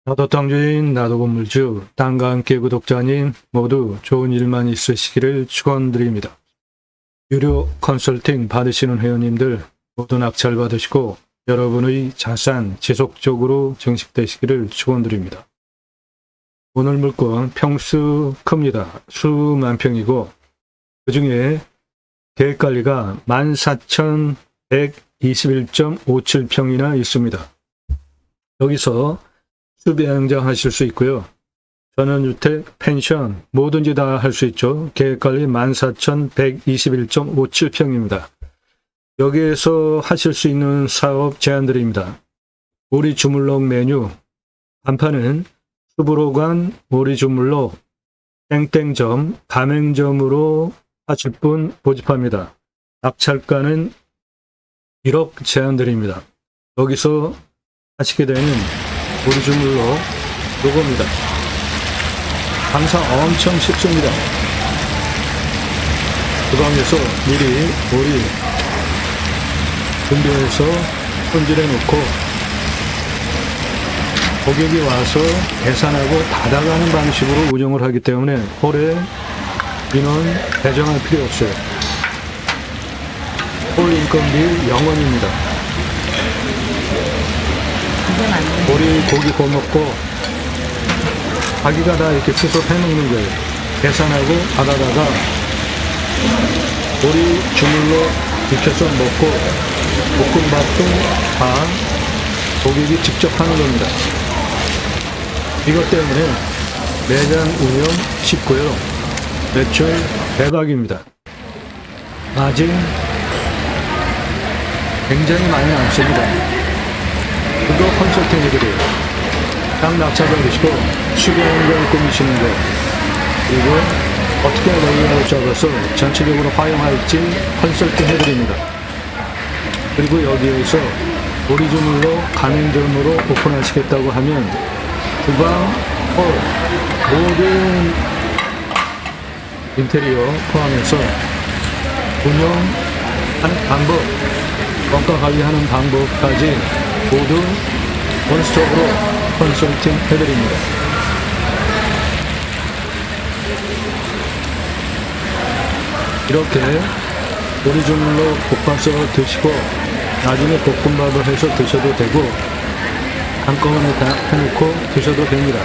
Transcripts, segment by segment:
나도 땅주인, 나도 건물주, 땅과 함께 구독자님 모두 좋은 일만 있으시기를 축원드립니다. 유료 컨설팅 받으시는 회원님들 모두 낙찰 받으시고 여러분의 자산 지속적으로 증식되시기를 축원드립니다. 오늘 물건 평수 큽니다. 수만 평이고 그 중에 계획관리가 14,121.57평이나 있습니다. 여기서 수배양장 하실 수 있고요. 전원주택, 펜션 뭐든지 다 할 수 있죠. 계획관리 14,121.57평입니다. 여기에서 하실 수 있는 사업 제안드립니다. 우리 주물럭 메뉴 간판은 수부로간 우리 주물럭 땡땡점 가맹점으로 하실 분 모집합니다. 낙찰가는 1억 제안드립니다. 여기서 하시게 되는 우리 주물럭 요겁니다. 장사 엄청 쉽습니다. 주방에서 미리 우리 준비해서 손질해 놓고 고객이 와서 계산하고 받아가는 방식으로 운영을 하기 때문에 홀에 인원 배정할 필요 없어요. 홀 인건비 0원입니다. 우리 고기 구워먹고 자기가 다 이렇게 수습 해먹는 거예요. 계산하고 받아다가 우리 주물러 익혀서 먹고 볶음밥도 다 고객이 직접 하는 겁니다. 이것 때문에 매장 운영 쉽고요. 매출 대박입니다. 마진 굉장히 많이 남습니다. 그거 컨설팅 해드려요. 땅 낙찰 받으시고 수경을 꾸미시는 거, 그리고 어떻게 레이아웃 잡아서 전체적으로 활용할지 컨설팅 해드립니다. 그리고 여기에서 우리 주물로 가맹점으로 오픈하시겠다고 하면 주방, 홀, 모든 인테리어 포함해서 운영하는 방법, 원가 관리하는 방법까지 모두 원스톱으로 컨설팅 해드립니다. 이렇게 우리 주물로 볶아서 드시고 나중에 볶음밥을 해서 드셔도 되고 한꺼번에 다 해놓고 드셔도 됩니다.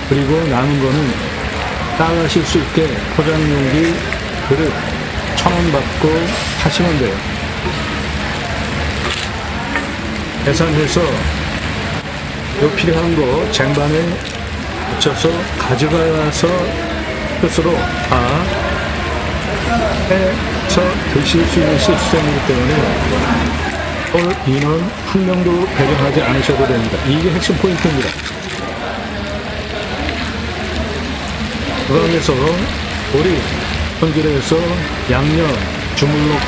그리고 남은 거는 따가실 수 있게 포장용기 그릇 1,000원 받고 하시면 돼요. 계산해서 요 필요한 거 쟁반에 붙여서 가져가서 스스로 다 해서 드실 수 있는 시스템이기 때문에 홀 인원 한 명도 배정하지 않으셔도 됩니다. 이게 핵심 포인트입니다. 주방에서 우리 손질해서 양념,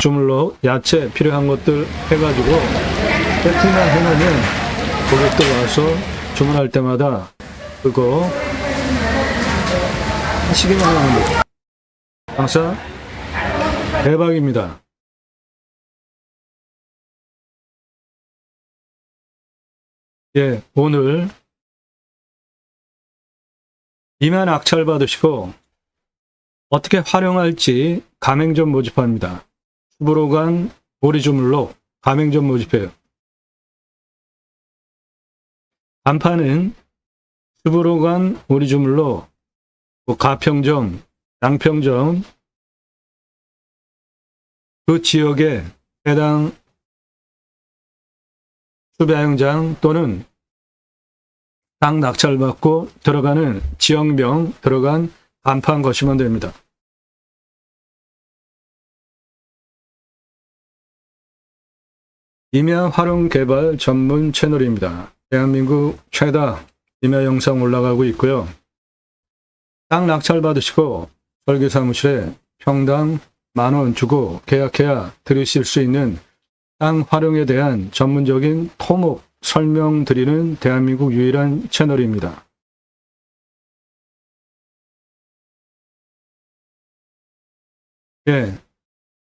주물럭, 야채 필요한 것들 해가지고 세팅만 해놓으면 고객들 와서 주문할 때마다 그거 하시기만 하는 거예요. 장사 대박입니다. 예, 오늘 이만 낙찰 받으시고 어떻게 활용할지 가맹점 모집합니다. 수부로간 우리 주물럭 가맹점 모집해요. 간판은 수부로간 우리 주물럭 가평점, 양평점 그 지역에 해당 수배양장 또는 땅 낙찰받고 들어가는 지역명 들어간 간판 거시면 됩니다. 임야 활용 개발 전문 채널입니다. 대한민국 최다 임야 영상 올라가고 있고요. 땅 낙찰 받으시고 설계사무실에 평당 10,000원 주고 계약해야 들으실 수 있는 땅 활용에 대한 전문적인 토목 설명드리는 대한민국 유일한 채널입니다. 예,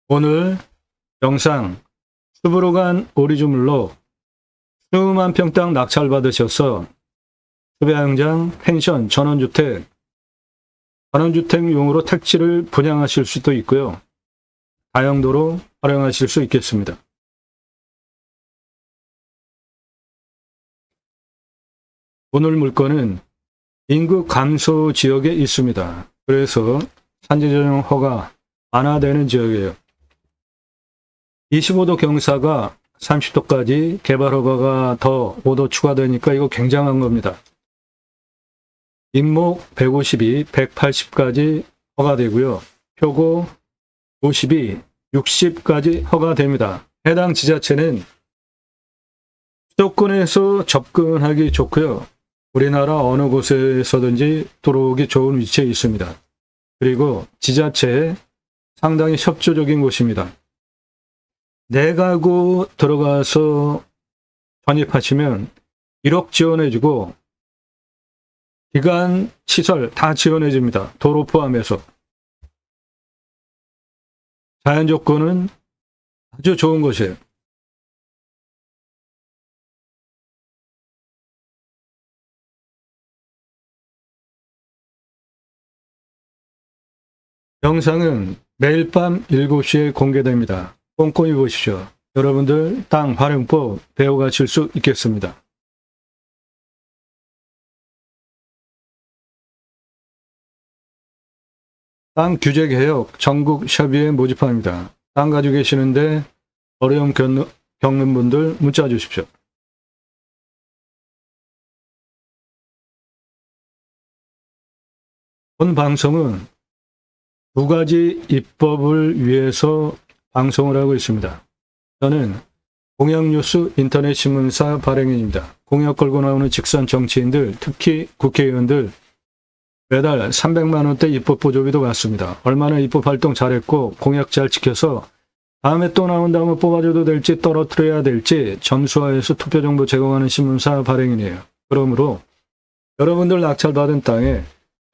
오늘 영상 수부로간 오리주물로 수만 평 땅 낙찰 받으셔서 급여양장, 펜션, 전원주택용으로 택지를 분양하실 수도 있고요. 다용도로 활용하실 수 있겠습니다. 오늘 물건은 인구 감소 지역에 있습니다. 그래서 산지 전용 허가 완화되는 지역이에요. 25도 경사가 30도까지 개발 허가가 더 5도 추가되니까 이거 굉장한 겁니다. 인목 152, 180까지 허가되고요. 표고 52, 60까지 허가됩니다. 해당 지자체는 수도권에서 접근하기 좋고요. 우리나라 어느 곳에서든지 들어오기 좋은 위치에 있습니다. 그리고 지자체에 상당히 협조적인 곳입니다. 내 가구 들어가서 전입하시면 1억 지원해주고 기간, 시설 다 지원해줍니다. 도로 포함해서. 자연 조건은 아주 좋은 곳이에요. 영상은 매일 밤 7시에 공개됩니다. 꼼꼼히 보십시오. 여러분들 땅 활용법 배워가실 수 있겠습니다. 땅 규제 개혁 전국 협의회 모집합니다. 땅 가지고 계시는데 어려움 겪는 분들 문자 주십시오. 본 방송은 두 가지 입법을 위해서 방송을 하고 있습니다. 저는 공영뉴스 인터넷신문사 발행인입니다. 공약 걸고 나오는 직선 정치인들, 특히 국회의원들 매달 300만 원대 입법 보조비도 받습니다. 얼마나 입법 활동 잘했고 공약 잘 지켜서 다음에 또 나온다면 뽑아줘도 될지 떨어뜨려야 될지 점수화해서 투표 정보 제공하는 신문사 발행인이에요. 그러므로 여러분들 낙찰받은 땅에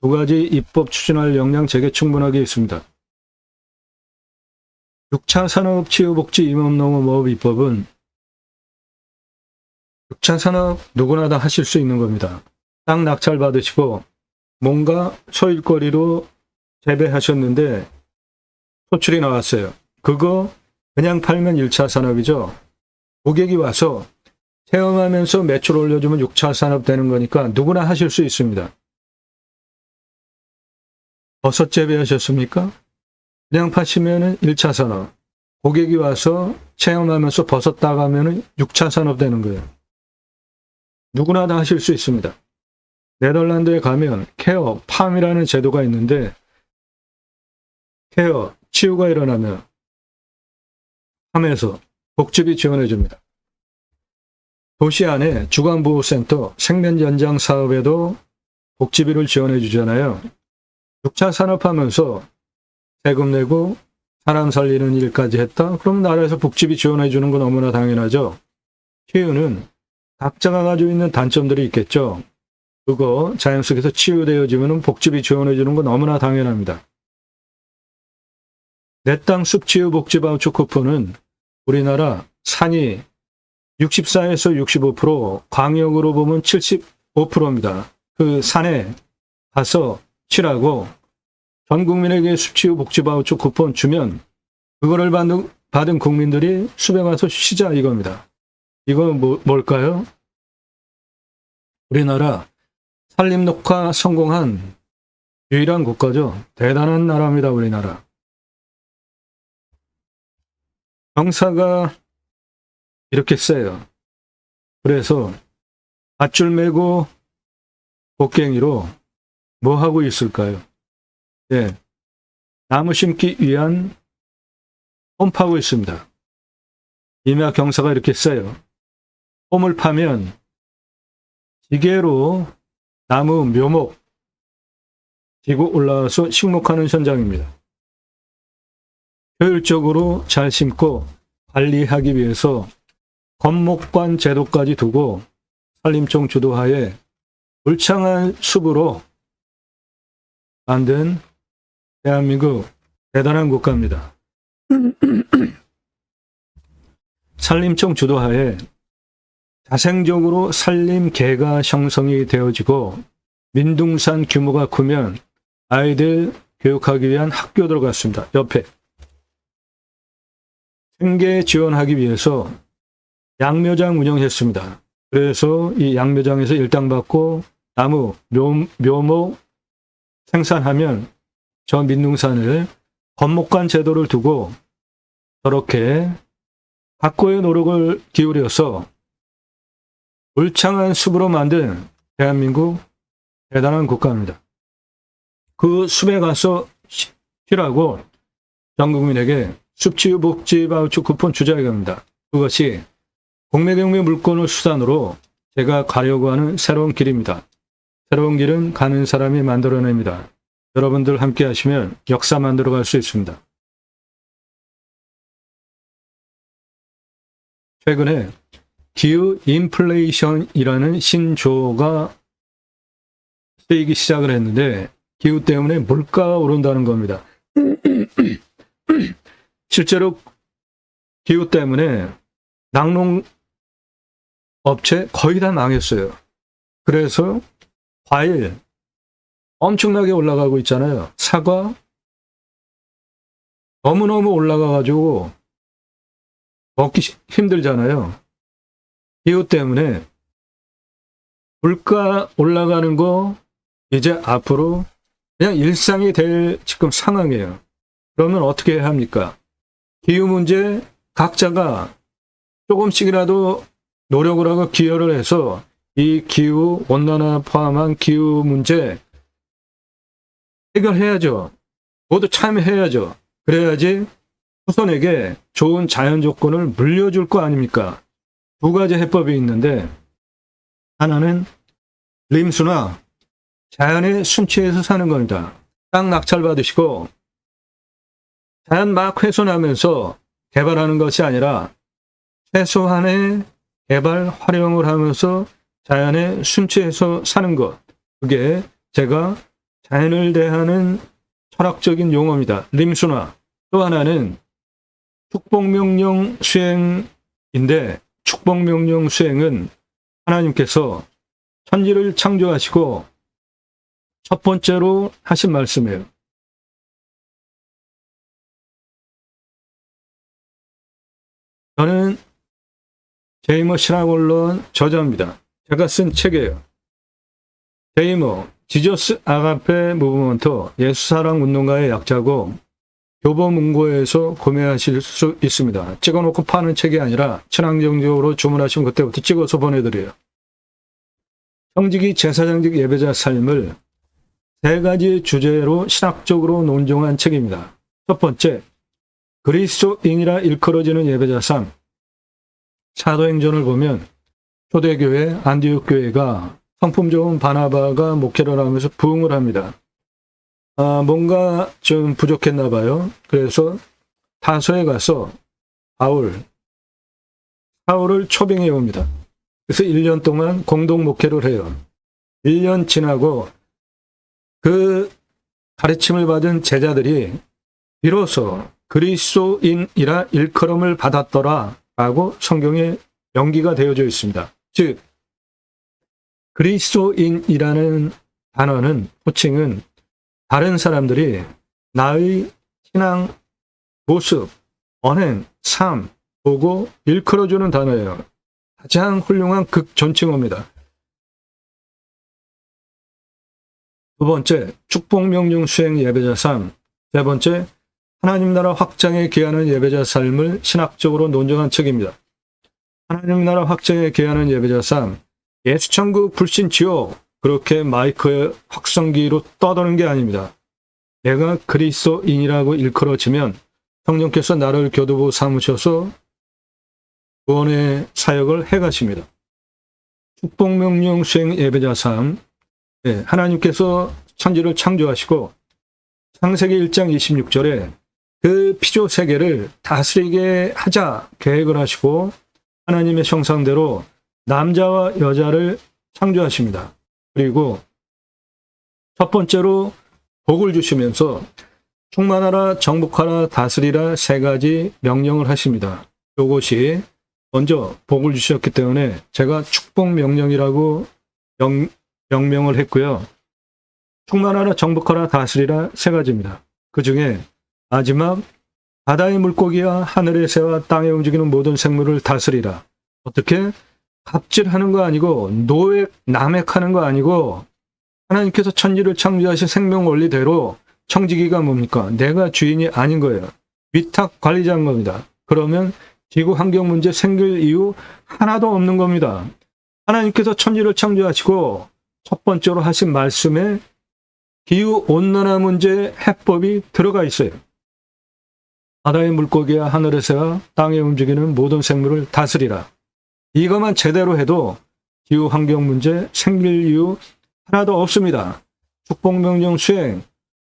두 가지 입법 추진할 역량 제게 충분하게 있습니다. 6차 산업 치유복지 임업농업업 입법은 6차 산업 누구나 다 하실 수 있는 겁니다. 땅 낙찰 받으시고 뭔가 소일거리로 재배하셨는데 소출이 나왔어요. 그거 그냥 팔면 1차 산업이죠. 고객이 와서 체험하면서 매출 올려주면 6차 산업 되는 거니까 누구나 하실 수 있습니다. 버섯 재배하셨습니까? 그냥 파시면 1차 산업. 고객이 와서 체험하면서 버섯 따가면 6차 산업 되는 거예요. 누구나 다 하실 수 있습니다. 네덜란드에 가면 케어, 팜이라는 제도가 있는데 케어, 치유가 일어나면 팜에서 복지비 지원해 줍니다. 도시 안에 주간보호센터, 생면연장 사업에도 복지비를 지원해 주잖아요. 6차 산업하면서 세금 내고 사람 살리는 일까지 했다? 그럼 나라에서 복지비 지원해 주는 건 너무나 당연하죠. 치유는 각자가 가지고 있는 단점들이 있겠죠. 그거 자연 속에서 치유되어지면 복지비 지원해 주는 건 너무나 당연합니다. 내 땅 숲치유 복지 바우처 쿠폰은 우리나라 산이 64에서 65%, 광역으로 보면 75%입니다. 그 산에 가서 치라고 전 국민에게 숲치유 복지 바우처 쿠폰 주면 그거를 받은 국민들이 숲에 가서 쉬자 이겁니다. 이건 뭘까요? 우리나라 산림 녹화 성공한 유일한 국가죠. 대단한 나라입니다, 우리나라. 경사가 이렇게 세요. 그래서 밧줄 메고 곡괭이로 뭐 하고 있을까요? 예, 나무 심기 위한 홈 파고 있습니다. 임야 경사가 이렇게 세요. 홈을 파면 기계로 나무 묘목 지고 올라와서 식목하는 현장입니다. 효율적으로 잘 심고 관리하기 위해서 건목관 제도까지 두고 산림청 주도하에 울창한 숲으로 만든 대한민국 대단한 국가입니다. 산림청 주도하에 자생적으로 산림계가 형성이 되어지고 민둥산 규모가 크면 아이들 교육하기 위한 학교 들어갔습니다. 옆에 생계 지원하기 위해서 양묘장 운영했습니다. 그래서 이 양묘장에서 일당 받고 나무, 묘목 생산하면 저 민둥산을 건목관 제도를 두고 저렇게 각고의 노력을 기울여서 울창한 숲으로 만든 대한민국 대단한 국가입니다. 그 숲에 가서 쉬라고 전 국민에게 숲치유 복지 바우처 쿠폰 주자에게 합니다. 그것이 공매경매 물건을 수단으로 제가 가려고 하는 새로운 길입니다. 새로운 길은 가는 사람이 만들어냅니다. 여러분들 함께 하시면 역사 만들어갈 수 있습니다. 최근에 기후 인플레이션이라는 신조어가 쓰이기 시작을 했는데 기후 때문에 물가가 오른다는 겁니다. 실제로 기후 때문에 낙농 업체 거의 다 망했어요. 그래서 과일 엄청나게 올라가고 있잖아요. 사과 너무너무 올라가가지고 먹기 힘들잖아요. 기후 때문에 물가 올라가는 거 이제 앞으로 그냥 일상이 될 지금 상황이에요. 그러면 어떻게 해야 합니까? 기후 문제 각자가 조금씩이라도 노력을 하고 기여를 해서 이 기후 온난화 포함한 기후 문제 해결해야죠. 모두 참여해야죠. 그래야지 후손에게 좋은 자연 조건을 물려줄 거 아닙니까? 두 가지 해법이 있는데 하나는 림수나 자연의 순치에서 사는 겁니다. 땅 낙찰 받으시고 자연 막 훼손하면서 개발하는 것이 아니라 최소한의 개발 활용을 하면서 자연의 순치에서 사는 것. 그게 제가 자연을 대하는 철학적인 용어입니다. 림수나. 또 하나는 축복명령 수행인데 축복명령 수행은 하나님께서 천지를 창조하시고 첫 번째로 하신 말씀이에요. 저는 제이머 신학원론 저자입니다. 제가 쓴 책이에요. 제이머 지저스 아가페 무브먼트 예수사랑 운동가의 약자고 교보문고에서 구매하실 수 있습니다. 찍어놓고 파는 책이 아니라 친환경적으로 주문하시면 그때부터 찍어서 보내드려요. 형직이 제사장직 예배자 삶을 세 가지 주제로 신학적으로 논증한 책입니다. 첫 번째, 그리스도인이라 일컬어지는 예배자 삶. 사도행전을 보면 초대교회 안디옥 교회가 성품 좋은 바나바가 목회를 하면서 부흥을 합니다. 뭔가 좀 부족했나 봐요. 그래서 다소에 가서 사울을 초빙해 옵니다. 그래서 1년 동안 공동 목회를 해요. 1년 지나고 그 가르침을 받은 제자들이 비로소 그리스도인이라 일컬음을 받았더라 라고 성경에 연기가 되어져 있습니다. 즉 그리스도인이라는 단어는, 호칭은 다른 사람들이 나의 신앙, 모습, 언행, 삶 보고 일컬어주는 단어예요. 가장 훌륭한 극존칭어입니다. 두 번째, 축복명령 수행 예배자 삶. 세 번째, 하나님 나라 확장에 기하는 예배자 삶을 신학적으로 논증한 책입니다. 하나님 나라 확장에 기하는 예배자 삶. 예수천국 불신 지옥. 그렇게 마이크의 확성기로 떠도는 게 아닙니다. 내가 그리스도인이라고 일컬어지면 성령께서 나를 교도부 삼으셔서 구원의 사역을 해가십니다. 축복명령 수행 예배자 삶. 네, 하나님께서 천지를 창조하시고 창세기 1장 26절에 그 피조 세계를 다스리게 하자 계획을 하시고 하나님의 형상대로 남자와 여자를 창조하십니다. 그리고 첫 번째로 복을 주시면서 충만하라, 정복하라, 다스리라 세 가지 명령을 하십니다. 이것이 먼저 복을 주셨기 때문에 제가 축복 명령이라고 명명을 했고요. 충만하라, 정복하라, 다스리라 세 가지입니다. 그 중에 마지막 바다의 물고기와 하늘의 새와 땅에 움직이는 모든 생물을 다스리라. 어떻게? 갑질하는 거 아니고 노획, 남획하는 거 아니고 하나님께서 천지를 창조하신 생명 원리대로 청지기가 뭡니까? 내가 주인이 아닌 거예요. 위탁 관리자인 겁니다. 그러면 지구 환경 문제 생길 이유 하나도 없는 겁니다. 하나님께서 천지를 창조하시고 첫 번째로 하신 말씀에 기후온난화 문제 해법이 들어가 있어요. 바다의 물고기와 하늘의 새와 땅에 움직이는 모든 생물을 다스리라. 이것만 제대로 해도 기후환경 문제 생길 이유 하나도 없습니다. 축복명령 수행,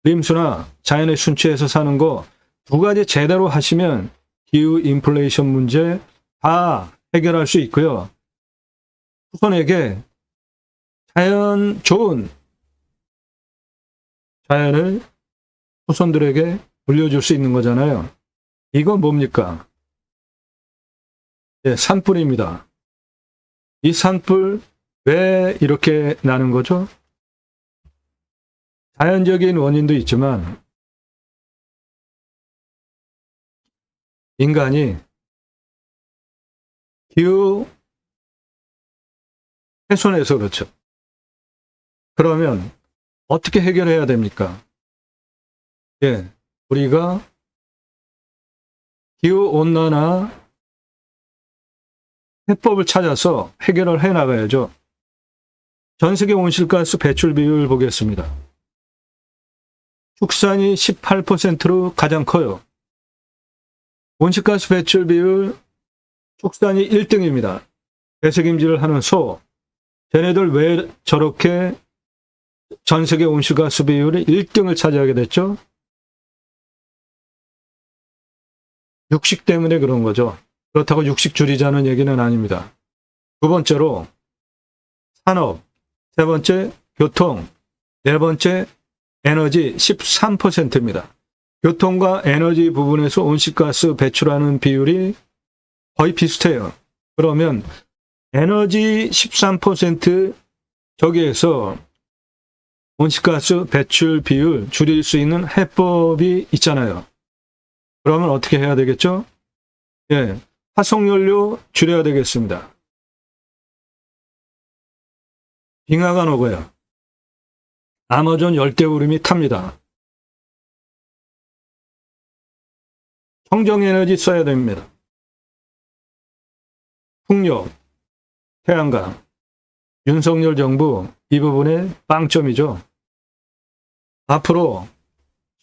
림수나 자연의 순치에서 사는 거 두 가지 제대로 하시면 기후 인플레이션 문제 다 해결할 수 있고요. 후손에게 자연 좋은 자연을 후손들에게 물려줄 수 있는 거잖아요. 이건 뭡니까? 네, 산불입니다. 이 산불 왜 이렇게 나는 거죠? 자연적인 원인도 있지만 인간이 기후 훼손해서 그렇죠. 그러면 어떻게 해결해야 됩니까? 예, 우리가 기후온난화 해법을 찾아서 해결을 해나가야죠. 전 세계 온실가스 배출 비율 보겠습니다. 축산이 18%로 가장 커요. 온실가스 배출 비율 축산이 1등입니다. 배색임질을 하는 소. 쟤네들 왜 저렇게 전 세계 온실가스 비율이 1등을 차지하게 됐죠? 육식 때문에 그런 거죠. 그렇다고 육식 줄이자는 얘기는 아닙니다. 두 번째로 산업, 세 번째 교통, 네 번째 에너지 13%입니다. 교통과 에너지 부분에서 온실가스 배출하는 비율이 거의 비슷해요. 그러면 에너지 13% 저기에서 온실가스 배출 비율 줄일 수 있는 해법이 있잖아요. 그러면 어떻게 해야 되겠죠? 예, 화석연료 줄여야 되겠습니다. 빙하가 녹아요. 아마존 열대우림이 탑니다. 청정에너지 써야 됩니다. 풍력, 태양광. 윤석열 정부 이 부분에 빵점이죠. 앞으로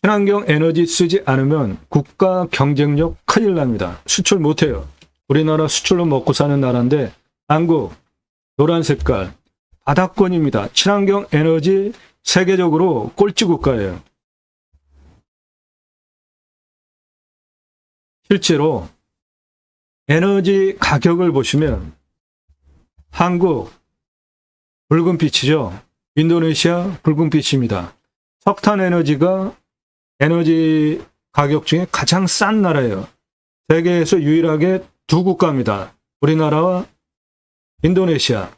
친환경 에너지 쓰지 않으면 국가 경쟁력 큰일 납니다. 수출 못해요. 우리나라 수출로 먹고 사는 나라인데 한국 노란 색깔 바닥권입니다. 친환경 에너지 세계적으로 꼴찌 국가예요. 실제로 에너지 가격을 보시면 한국 붉은빛이죠. 인도네시아 붉은빛입니다. 석탄 에너지가 에너지 가격 중에 가장 싼 나라예요. 세계에서 유일하게 두 국가입니다. 우리나라와 인도네시아.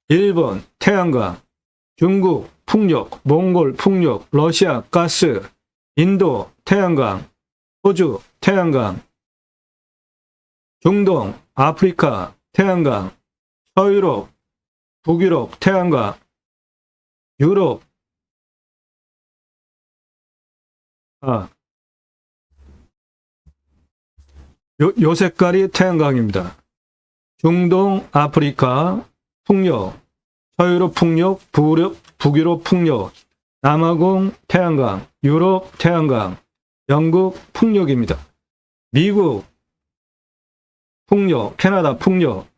일본 태양광, 중국 풍력, 몽골 풍력, 러시아 가스, 인도 태양광, 호주 태양광, 중동, 아프리카 태양광, 서유럽, 북유럽 태양광, 유럽, 요 색깔이 태양광입니다. 중동, 아프리카 풍력, 서유럽 풍력, 북유럽 풍력, 남아공 태양광, 유럽 태양광, 영국 풍력입니다. 미국 풍력, 캐나다 풍력,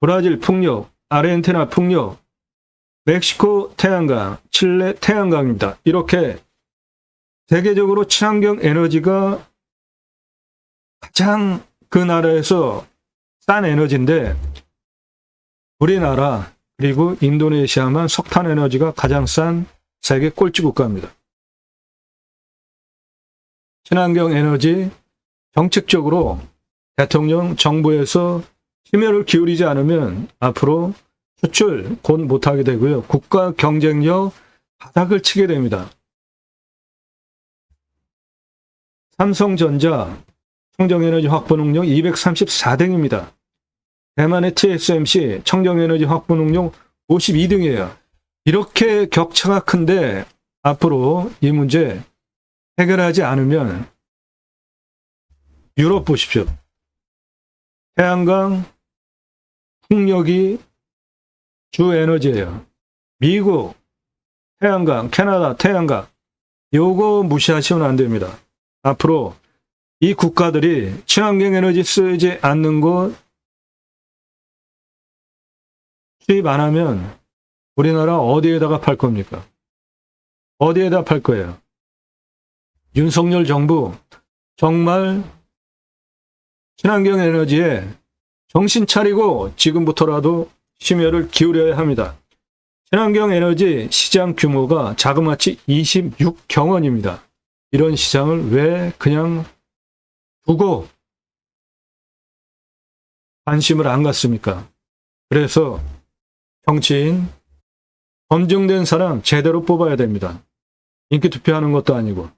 브라질 풍력, 아르헨티나 풍력, 멕시코 태양광, 칠레 태양광입니다. 이렇게 세계적으로 친환경 에너지가 가장 그 나라에서 싼 에너지인데 우리나라 그리고 인도네시아만 석탄 에너지가 가장 싼 세계 꼴찌 국가입니다. 친환경 에너지 정책적으로 대통령 정부에서 심혈을 기울이지 않으면 앞으로 수출 곧 못하게 되고요. 국가 경쟁력 바닥을 치게 됩니다. 삼성전자 청정에너지 확보 능력 234등입니다. 대만의 TSMC 청정에너지 확보 능력 52등이에요. 이렇게 격차가 큰데 앞으로 이 문제 해결하지 않으면 유럽 보십시오. 태양광, 풍력이 주 에너지예요. 미국, 태양광, 캐나다, 태양광. 요거 무시하시면 안 됩니다. 앞으로 이 국가들이 친환경 에너지 쓰지 않는 곳 수입 안 하면 우리나라 어디에다가 팔 겁니까? 어디에다 팔 거예요? 윤석열 정부 정말 친환경 에너지에 정신 차리고 지금부터라도 심혈을 기울여야 합니다. 친환경 에너지 시장 규모가 자그마치 26경 원입니다. 이런 시장을 왜 그냥 두고 관심을 안 갖습니까? 그래서 정치인 검증된 사람 제대로 뽑아야 됩니다. 인기 투표하는 것도 아니고.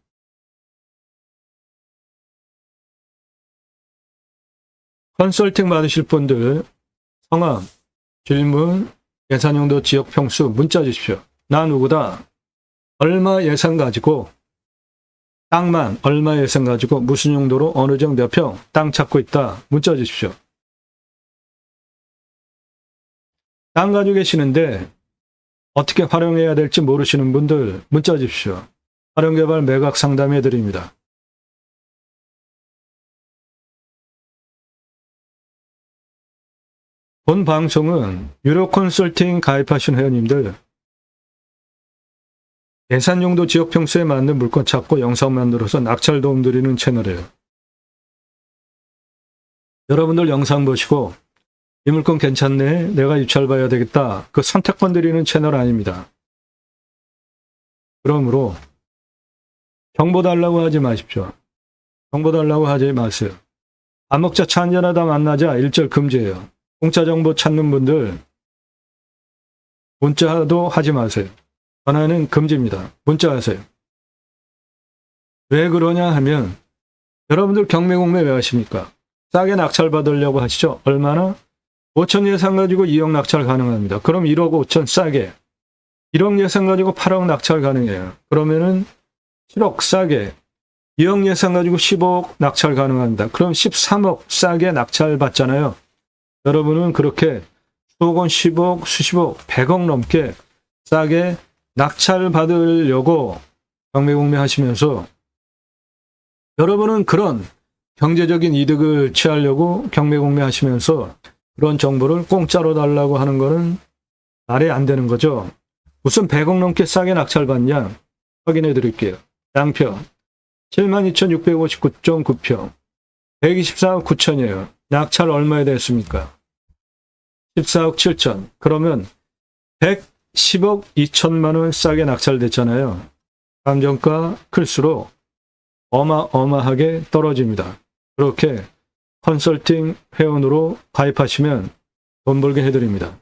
컨설팅 받으실 분들 성함, 질문, 예산용도 지역 평수 문자 주십시오. 나 누구다. 얼마 예산 가지고 땅만 얼마 예산 가지고 무슨 용도로 어느 정도 평 땅 찾고 있다. 문자 주십시오. 땅 가지고 계시는데 어떻게 활용해야 될지 모르시는 분들 문자 주십시오. 활용개발 매각 상담해 드립니다. 본 방송은 유료 컨설팅 가입하신 회원님들 예산용도 지역 평수에 맞는 물건 찾고 영상 만들어서 낙찰 도움 드리는 채널이에요. 여러분들 영상 보시고 이 물건 괜찮네, 내가 입찰 봐야 되겠다, 그 선택권 드리는 채널 아닙니다. 그러므로 정보 달라고 하지 마십시오. 정보 달라고 하지 마세요. 밥 먹자 차 한잔하다 만나자 일절 금지예요. 공짜 정보 찾는 분들 문자도 하지 마세요. 전화는 금지입니다. 문자 하세요. 왜 그러냐 하면 여러분들 경매공매 왜 하십니까? 싸게 낙찰 받으려고 하시죠? 얼마나? 5천 예산 가지고 2억 낙찰 가능합니다. 그럼 1억 5천 싸게. 1억 예산 가지고 8억 낙찰 가능해요. 그러면은 7억 싸게. 2억 예산 가지고 15억 낙찰 가능합니다. 그럼 13억 싸게 낙찰 받잖아요. 여러분은 그렇게 수억 원, 10억, 수십억, 100억 넘게 싸게 낙찰 받으려고 경매공매 하시면서 여러분은 그런 경제적인 이득을 취하려고 경매공매 하시면서 그런 정보를 공짜로 달라고 하는 거는 말이 안 되는 거죠. 무슨 100억 넘게 싸게 낙찰 받냐? 확인해 드릴게요. 양평 72,659.9평 124억 9천이에요. 낙찰 얼마에 됐습니까? 14억 7천. 그러면 110억 2천만 원 싸게 낙찰됐잖아요. 감정가 클수록 어마어마하게 떨어집니다. 그렇게 컨설팅 회원으로 가입하시면 돈 벌게 해드립니다.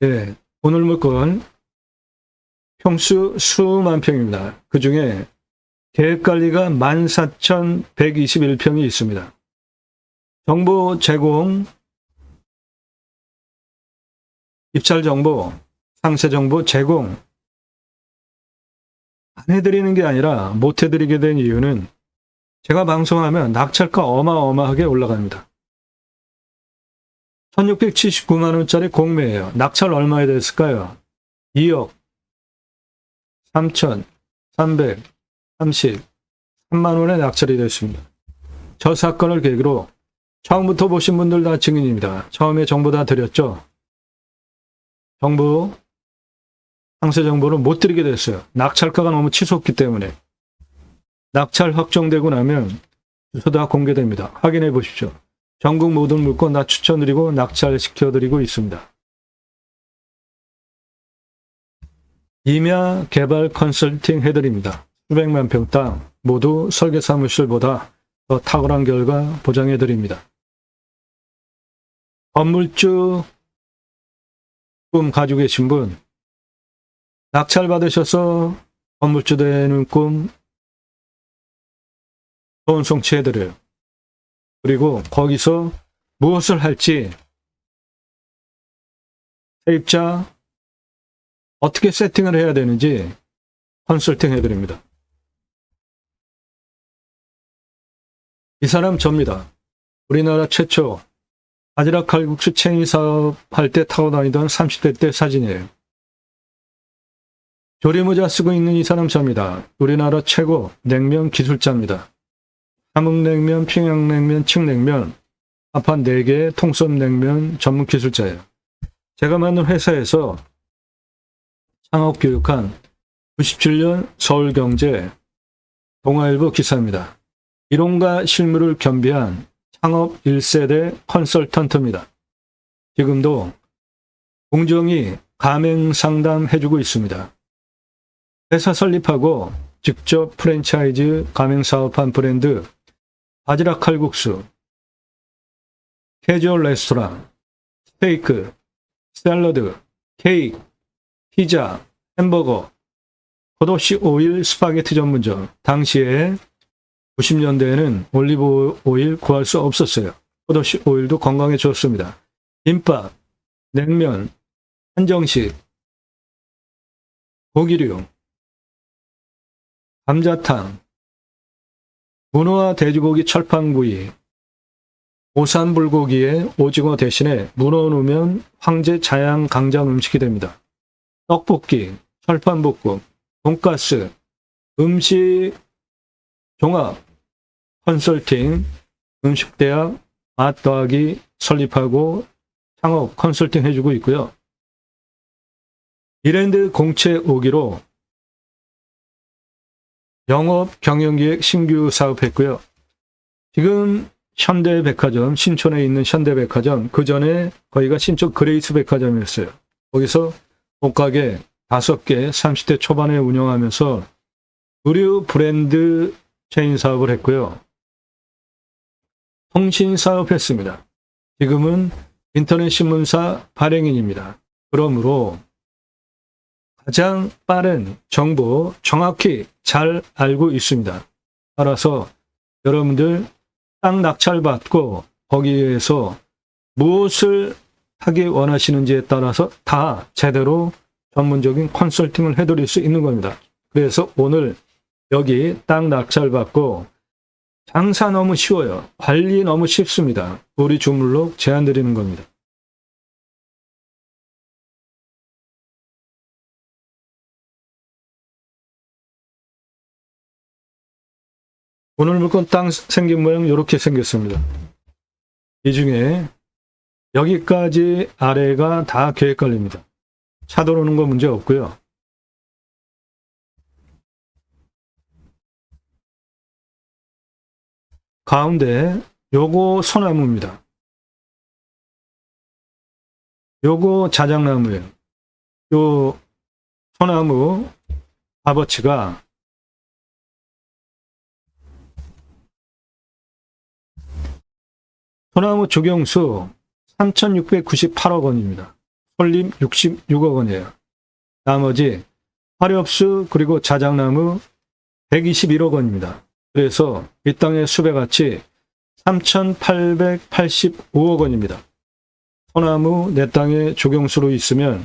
네, 오늘 물건 평수 수만 평입니다. 그 중에 계획관리가 14,121평이 있습니다. 정보 제공, 입찰 정보, 상세 정보 제공 안 해드리는 게 아니라 못 해드리게 된 이유는 제가 방송하면 낙찰가 어마어마하게 올라갑니다. 1,679만 원짜리 공매예요. 낙찰 얼마에 됐을까요? 2억 3,333만 원에 낙찰이 됐습니다. 저 사건을 계기로 처음부터 보신 분들 다 증인입니다. 처음에 정보 다 드렸죠. 정보, 상세 정보를 못 드리게 됐어요. 낙찰가가 너무 치솟기 때문에. 낙찰 확정되고 나면 주소 다 공개됩니다. 확인해 보십시오. 전국 모든 물건 다 추천드리고 낙찰시켜드리고 있습니다. 임야 개발 컨설팅 해드립니다. 수백만 평 땅 모두 설계사무실보다 더 탁월한 결과 보장해드립니다. 건물주 꿈 가지고 계신 분, 낙찰 받으셔서 건물주 되는 꿈 소원 성취해드려요. 그리고 거기서 무엇을 할지 세입자 어떻게 세팅을 해야 되는지 컨설팅 해드립니다. 이 사람 접니다. 우리나라 최초 바지락 칼국수 체인 사업 할 때 타고 다니던 30대 때 사진이에요. 조리모자 쓰고 있는 이 사람 접니다. 우리나라 최고 냉면 기술자입니다. 함흥냉면, 평양냉면, 칡냉면, 합한 4개의 통섭냉면 전문 기술자예요. 제가 만든 회사에서 창업교육한 97년 서울경제 동아일보 기사입니다. 이론과 실무를 겸비한 창업 1세대 컨설턴트입니다. 지금도 공정히 가맹 상담해주고 있습니다. 회사 설립하고 직접 프랜차이즈 가맹 사업한 브랜드 바지락 칼국수, 캐주얼 레스토랑, 스테이크, 샐러드, 케이크, 피자, 햄버거, 겉없이 오일 스파게티 전문점. 당시에 90년대에는 올리브 오일 구할 수 없었어요. 겉없이 오일도 건강에 좋습니다. 김밥, 냉면, 한정식, 고기류, 감자탕, 문어와 돼지고기 철판구이, 오삼불고기에 오징어 대신에 문어 넣으면 황제 자양 강장 음식이 됩니다. 떡볶이, 철판볶음, 돈가스, 음식 종합, 컨설팅, 음식대학 맛 더하기 설립하고 창업 컨설팅 해주고 있고요. 이랜드 공채 5기로 영업 경영기획 신규 사업했고요. 지금 현대백화점, 신촌에 있는 현대백화점, 그 전에 거기가 신촌 그레이스 백화점이었어요. 거기서 옷가게 5개 30대 초반에 운영하면서 의류 브랜드 체인 사업을 했고요. 통신 사업했습니다. 지금은 인터넷 신문사 발행인입니다. 그러므로 가장 빠른 정보 정확히 잘 알고 있습니다. 따라서 여러분들 땅 낙찰받고 거기에서 무엇을 하기 원하시는지에 따라서 다 제대로 전문적인 컨설팅을 해드릴 수 있는 겁니다. 그래서 오늘 여기 땅 낙찰받고 장사 너무 쉬워요. 관리 너무 쉽습니다. 우리 주물록 제안 드리는 겁니다. 오늘 물건 땅 생긴 모양 이렇게 생겼습니다. 이 중에 여기까지 아래가 다 계획관리입니다. 차 들어오는 거 문제 없고요. 가운데 요거 소나무입니다. 요거 자작나무예요. 요 소나무 값어치가 소나무 조경수 3,698억 원입니다. 설립 66억 원이에요. 나머지 화렵수 그리고 자작나무 121억 원입니다. 그래서 이 땅의 수배가치 3,885억 원입니다. 소나무 내 땅에 조경수로 있으면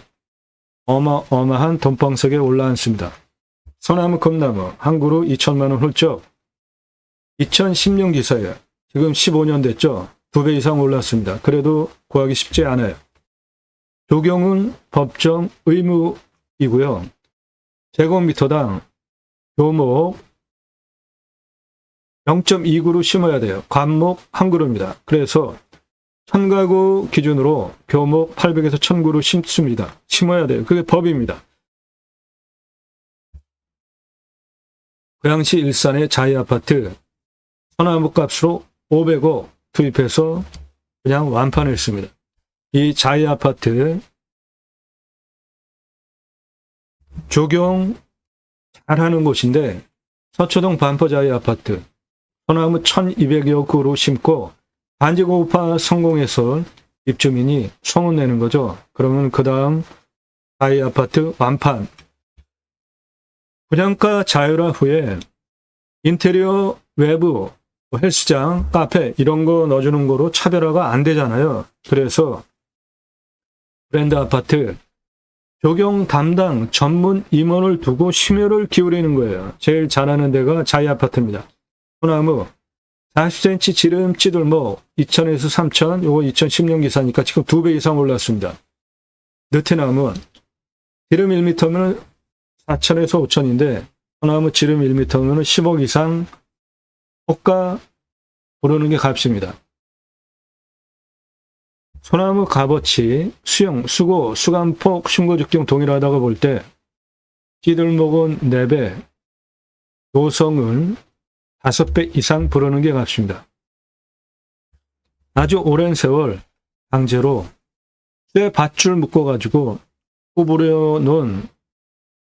어마어마한 돈방석에 올라앉습니다. 소나무 금나무 한 그루 2천만 원 훌쩍. 2010년 기사예요. 지금 15년 됐죠. 2배 이상 올랐습니다. 그래도 구하기 쉽지 않아요. 조경은 법정 의무이고요. 제곱미터당 교목 0.2그루 심어야 돼요. 관목 한 그루입니다. 그래서 1000가구 기준으로 교목 800에서 1000그루 심습니다. 심어야 돼요. 그게 법입니다. 고양시 일산의 자이아파트 소나무 값으로 500억 투입해서 그냥 완판했습니다. 이 자이아파트 조경 잘하는 곳인데 서초동 반포자이 아파트 소나무 1200여 그루 심고 단지 고급화 성공해서 입주민이 소문내는 거죠. 그러면 그 다음 자이 아파트 완판. 분양가 자율화 후에 인테리어 외부 헬스장, 카페 이런 거 넣어주는 거로 차별화가 안 되잖아요. 그래서 브랜드 아파트 조경 담당 전문 임원을 두고 심혈을 기울이는 거예요. 제일 잘하는 데가 자이 아파트입니다. 소나무 40cm 지름 찌들목 2,000에서 3,000, 요거 2010년 기사니까 지금 2배 이상 올랐습니다. 느티나무 지름 1m면 4,000에서 5,000인데 소나무 지름 1m면 10억 이상 호가 부르는 게 값입니다. 소나무 값어치, 수영, 수고, 수감폭, 흉고직 등 동일하다고 볼 때 찌들목은 4배, 노성은 5배 이상 부르는 게 값입니다. 아주 오랜 세월 강제로 쇠 밧줄 묶어가지고 구부려 놓은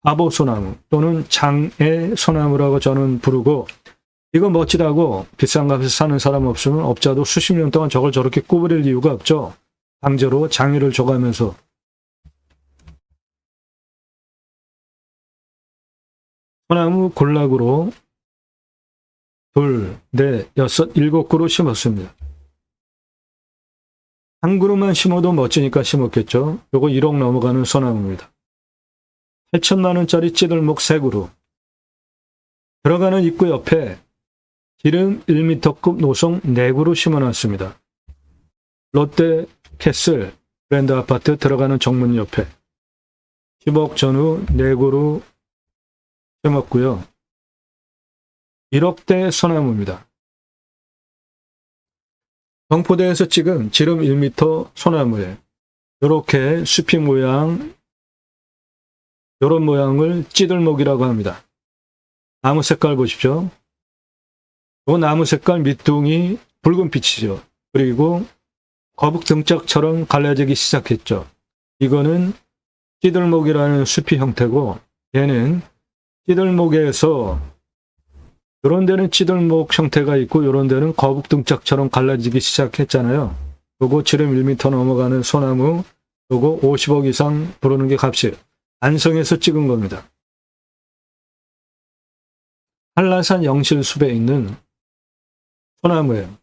바보소나무 또는 장애 소나무라고 저는 부르고, 이거 멋지다고 비싼 값에 사는 사람 없으면 업자도 수십 년 동안 저걸 저렇게 구부릴 이유가 없죠. 강제로 장애를 줘가면서. 소나무 군락으로 2, 4, 6, 7그루 심었습니다. 한 그루만 심어도 멋지니까 심었겠죠. 요거 1억 넘어가는 소나무입니다. 8천만 원짜리 찌들목 3그루. 들어가는 입구 옆에 지름 1m급 노송 4그루 심어놨습니다. 롯데 캐슬 브랜드 아파트 들어가는 정문 옆에 10억 전후 4그루 심었고요. 1억대 소나무입니다. 경포대에서 찍은 지름 1m 소나무에 이렇게 숲이 모양, 이런 모양을 찌들목이라고 합니다. 나무 색깔 보십시오. 이 나무 색깔 밑둥이 붉은 빛이죠. 그리고 거북 등짝처럼 갈라지기 시작했죠. 이거는 찌들목이라는 숲이 형태고, 얘는 찌들목에서 이런 데는 찌들목 형태가 있고 이런 데는 거북 등짝처럼 갈라지기 시작했잖아요. 요거 지름 1m 넘어가는 소나무, 요거 50억 이상 부르는 게 값이에요. 안성에서 찍은 겁니다. 한라산 영실숲에 있는 소나무예요.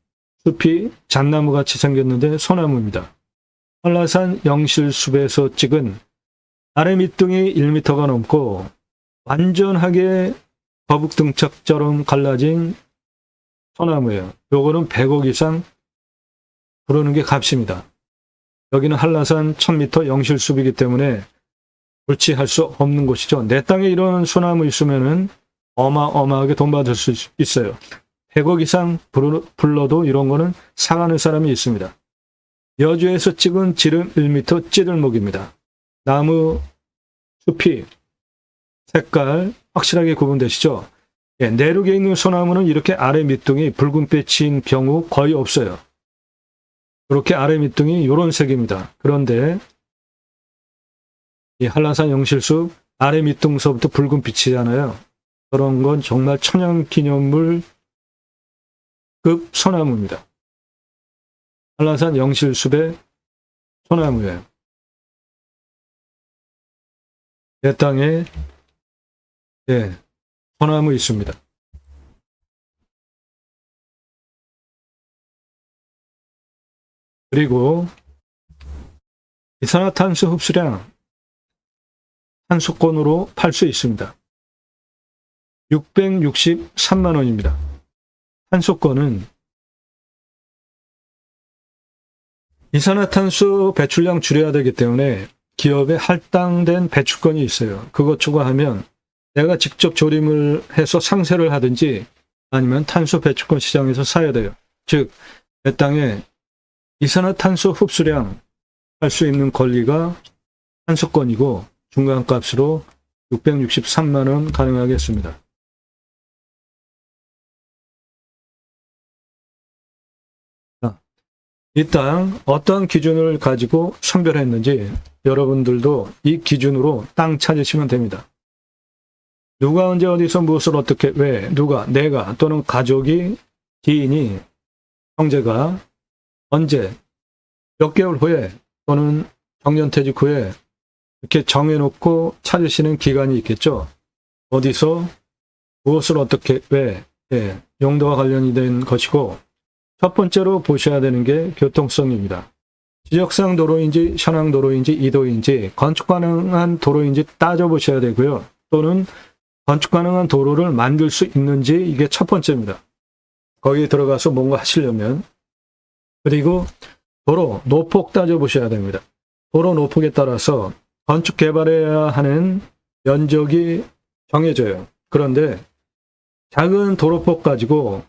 숲이 잣나무같이 생겼는데 소나무입니다. 한라산 영실숲에서 찍은 아래 밑둥이 1m가 넘고 완전하게 거북 등짝처럼 갈라진 소나무예요. 요거는 100억 이상 부르는 게 값입니다. 여기는 한라산 1000m 영실숲이기 때문에 불치할 수 없는 곳이죠. 내 땅에 이런 소나무 있으면은 어마어마하게 돈 받을 수 있어요. 100억 이상 불러도 이런 거는 사가는 사람이 있습니다. 여주에서 찍은 지름 1m 찌들목입니다. 나무 숲이 색깔 확실하게 구분되시죠? 예, 내륙에 있는 소나무는 이렇게 아래 밑둥이 붉은빛인 경우 거의 없어요. 이렇게 아래 밑둥이 이런 색입니다. 그런데 이 한라산 영실숲 아래 밑둥서부터 붉은빛이잖아요. 그런 건 정말 천연기념물급 소나무입니다. 한라산 영실숲의 소나무예요. 내 땅에 소나무 있습니다. 그리고 이산화탄소 흡수량 한수권으로 팔 수 있습니다. 663만 원입니다. 한수권은 이산화탄소 배출량 줄여야 되기 때문에 기업에 할당된 배출권이 있어요. 그거 추가하면 내가 직접 조림을 해서 상세를 하든지 아니면 탄소 배출권 시장에서 사야 돼요. 즉, 내 땅에 이산화탄소 흡수량 할 수 있는 권리가 한수권이고 중간값으로 663만 원 가능하겠습니다. 이 땅 어떠한 기준을 가지고 선별했는지 여러분들도 이 기준으로 땅 찾으시면 됩니다. 누가 언제 어디서 무엇을 어떻게 왜 누가 내가 또는 가족이 지인이 형제가 언제 몇 개월 후에 또는 정년퇴직 후에 이렇게 정해놓고 찾으시는 기간이 있겠죠. 어디서 무엇을 어떻게 왜 용도와 관련이 된 것이고 첫 번째로 보셔야 되는 게 교통성입니다. 지적상 도로인지 현황 도로인지 이도인지 건축 가능한 도로인지 따져보셔야 되고요. 또는 건축 가능한 도로를 만들 수 있는지 이게 첫 번째입니다. 거기에 들어가서 뭔가 하시려면. 그리고 도로 노폭 따져보셔야 됩니다. 도로 노폭에 따라서 건축 개발해야 하는 면적이 정해져요. 그런데 작은 도로폭 가지고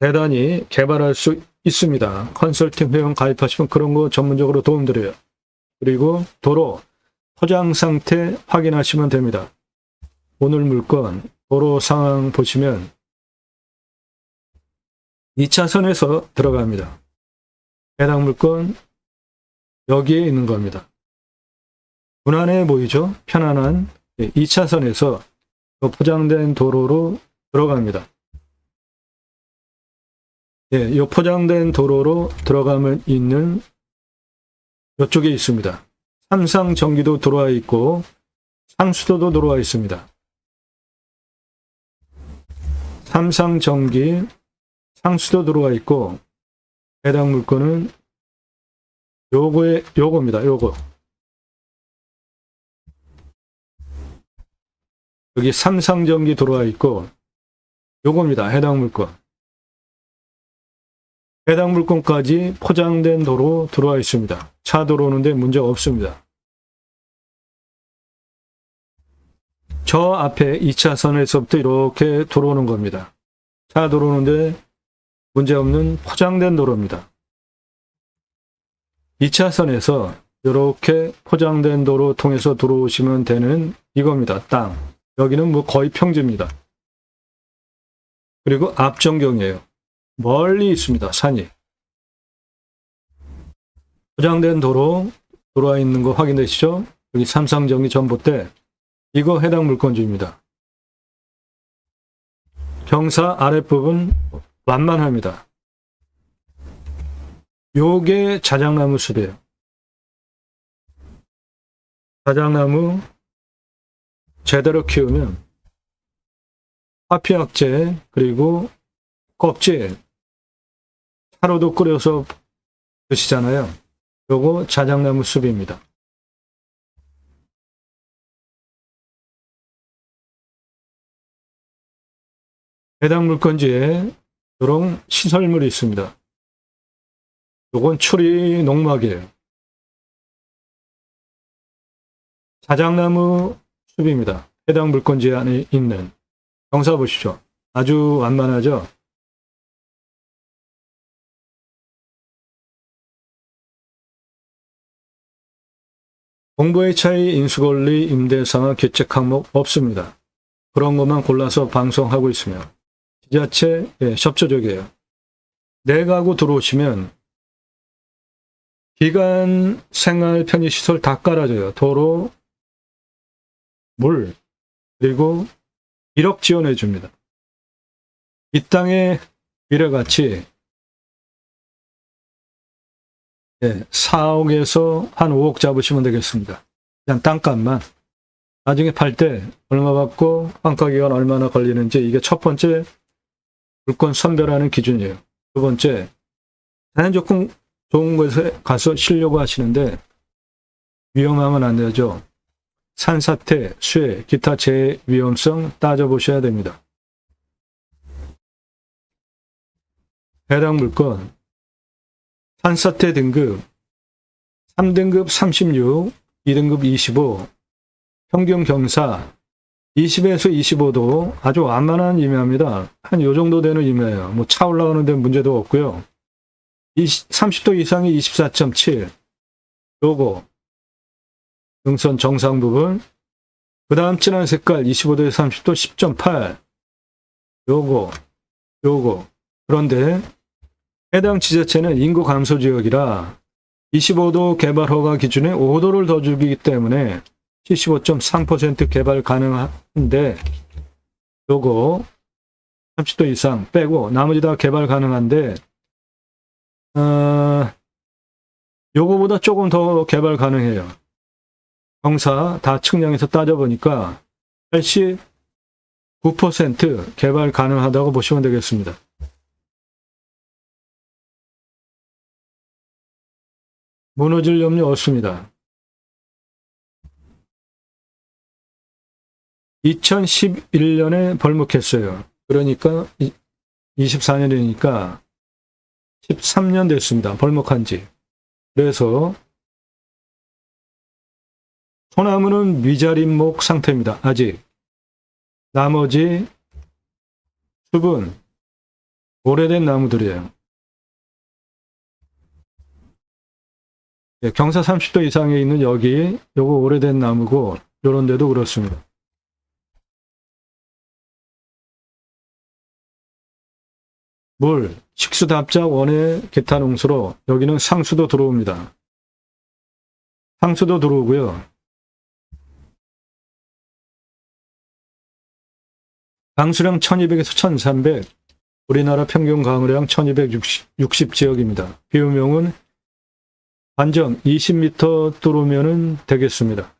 대단히 개발할 수 있습니다. 컨설팅 회원 가입하시면 그런 거 전문적으로 도움드려요. 그리고 도로 포장 상태 확인하시면 됩니다. 오늘 물건 도로 상황 보시면 2차선에서 들어갑니다. 해당 물건 여기에 있는 겁니다. 무난해 보이죠? 편안한 2차선에서 포장된 도로로 들어갑니다. 이 포장된 도로로 들어가면 있는 이쪽에 있습니다. 삼상 전기도 들어와 있고 상수도도 들어와 있습니다. 삼상 전기, 상수도 들어와 있고 해당 물건은 요겁니다. 요거. 여기 삼상 전기 들어와 있고 요겁니다. 해당 물건. 해당 물건까지 포장된 도로 들어와 있습니다. 차 들어오는데 문제 없습니다. 저 앞에 2차선에서부터 이렇게 들어오는 겁니다. 차 들어오는데 문제없는 포장된 도로입니다. 2차선에서 이렇게 포장된 도로 통해서 들어오시면 되는 이겁니다. 땅. 여기는 뭐 거의 평지입니다. 그리고 앞전경이에요. 멀리 있습니다. 산이. 포장된 도로 들어와 있는 거 확인되시죠? 여기 삼상전기 전봇대. 이거 해당 물건지입니다. 경사 아랫부분 완만합니다. 요게 자작나무 숲이에요. 자작나무 제대로 키우면 화피약재 그리고 껍질 차로도 끓여서 드시잖아요. 요거 자작나무 숲입니다. 해당 물건지에 이런 시설물이 있습니다. 요건 추리 농막이에요. 자작나무 숲입니다. 해당 물건지 안에 있는 경사 보시죠. 아주 완만하죠. 공부의 차이, 인수권리, 임대상하, 규칙 항목 없습니다. 그런 것만 골라서 방송하고 있으며 지자체 협조적이에요. 내 가구 들어오시면 기간, 생활, 편의시설 다 깔아줘요. 도로, 물, 그리고 1억 지원해 줍니다. 이 땅의 미래가치 4억에서 한 5억 잡으시면 되겠습니다. 그냥 땅값만. 나중에 팔 때 얼마 받고 환가기간 얼마나 걸리는지 이게 첫 번째 물건 선별하는 기준이에요. 두 번째, 자연 조건 좋은 곳에 가서 쉬려고 하시는데 위험하면 안 되죠. 산사태, 수해, 기타 재해 위험성 따져보셔야 됩니다. 해당 물건 산사태 등급 3등급 36, 2등급 25, 평균 경사 20에서 25도 아주 완만한 임야입니다. 한 요 정도 되는 임야예요. 뭐 차 올라가는 데는 문제도 없고요. 30도 이상이 24.7. 요거 등선 정상 부분. 그 다음 진한 색깔 25도에서 30도 10.8. 요거. 그런데 해당 지자체는 인구 감소 지역이라 25도 개발 허가 기준에 5도를 더 주기 때문에 75.3% 개발 가능한데 요거 30도 이상 빼고 나머지 다 개발 가능한데 요거보다 조금 더 개발 가능해요. 경사 다 측량해서 따져보니까 89% 개발 가능하다고 보시면 되겠습니다. 무너질 염려 없습니다. 2011년에 벌목했어요. 그러니까 24년이니까 13년 됐습니다. 벌목한 지. 그래서 소나무는 미자립목 상태입니다. 아직. 나머지 숲은 오래된 나무들이에요. 경사 30도 이상에 있는 여기 요거 오래된 나무고 요런 데도 그렇습니다. 물, 식수 답작 원의 개탄홍수로 여기는 상수도 들어옵니다. 상수도 들어오고요. 강수량 1200에서 1300, 우리나라 평균 강우량 1260 지역입니다. 비유명은 반점 20m 뚫으면 되겠습니다.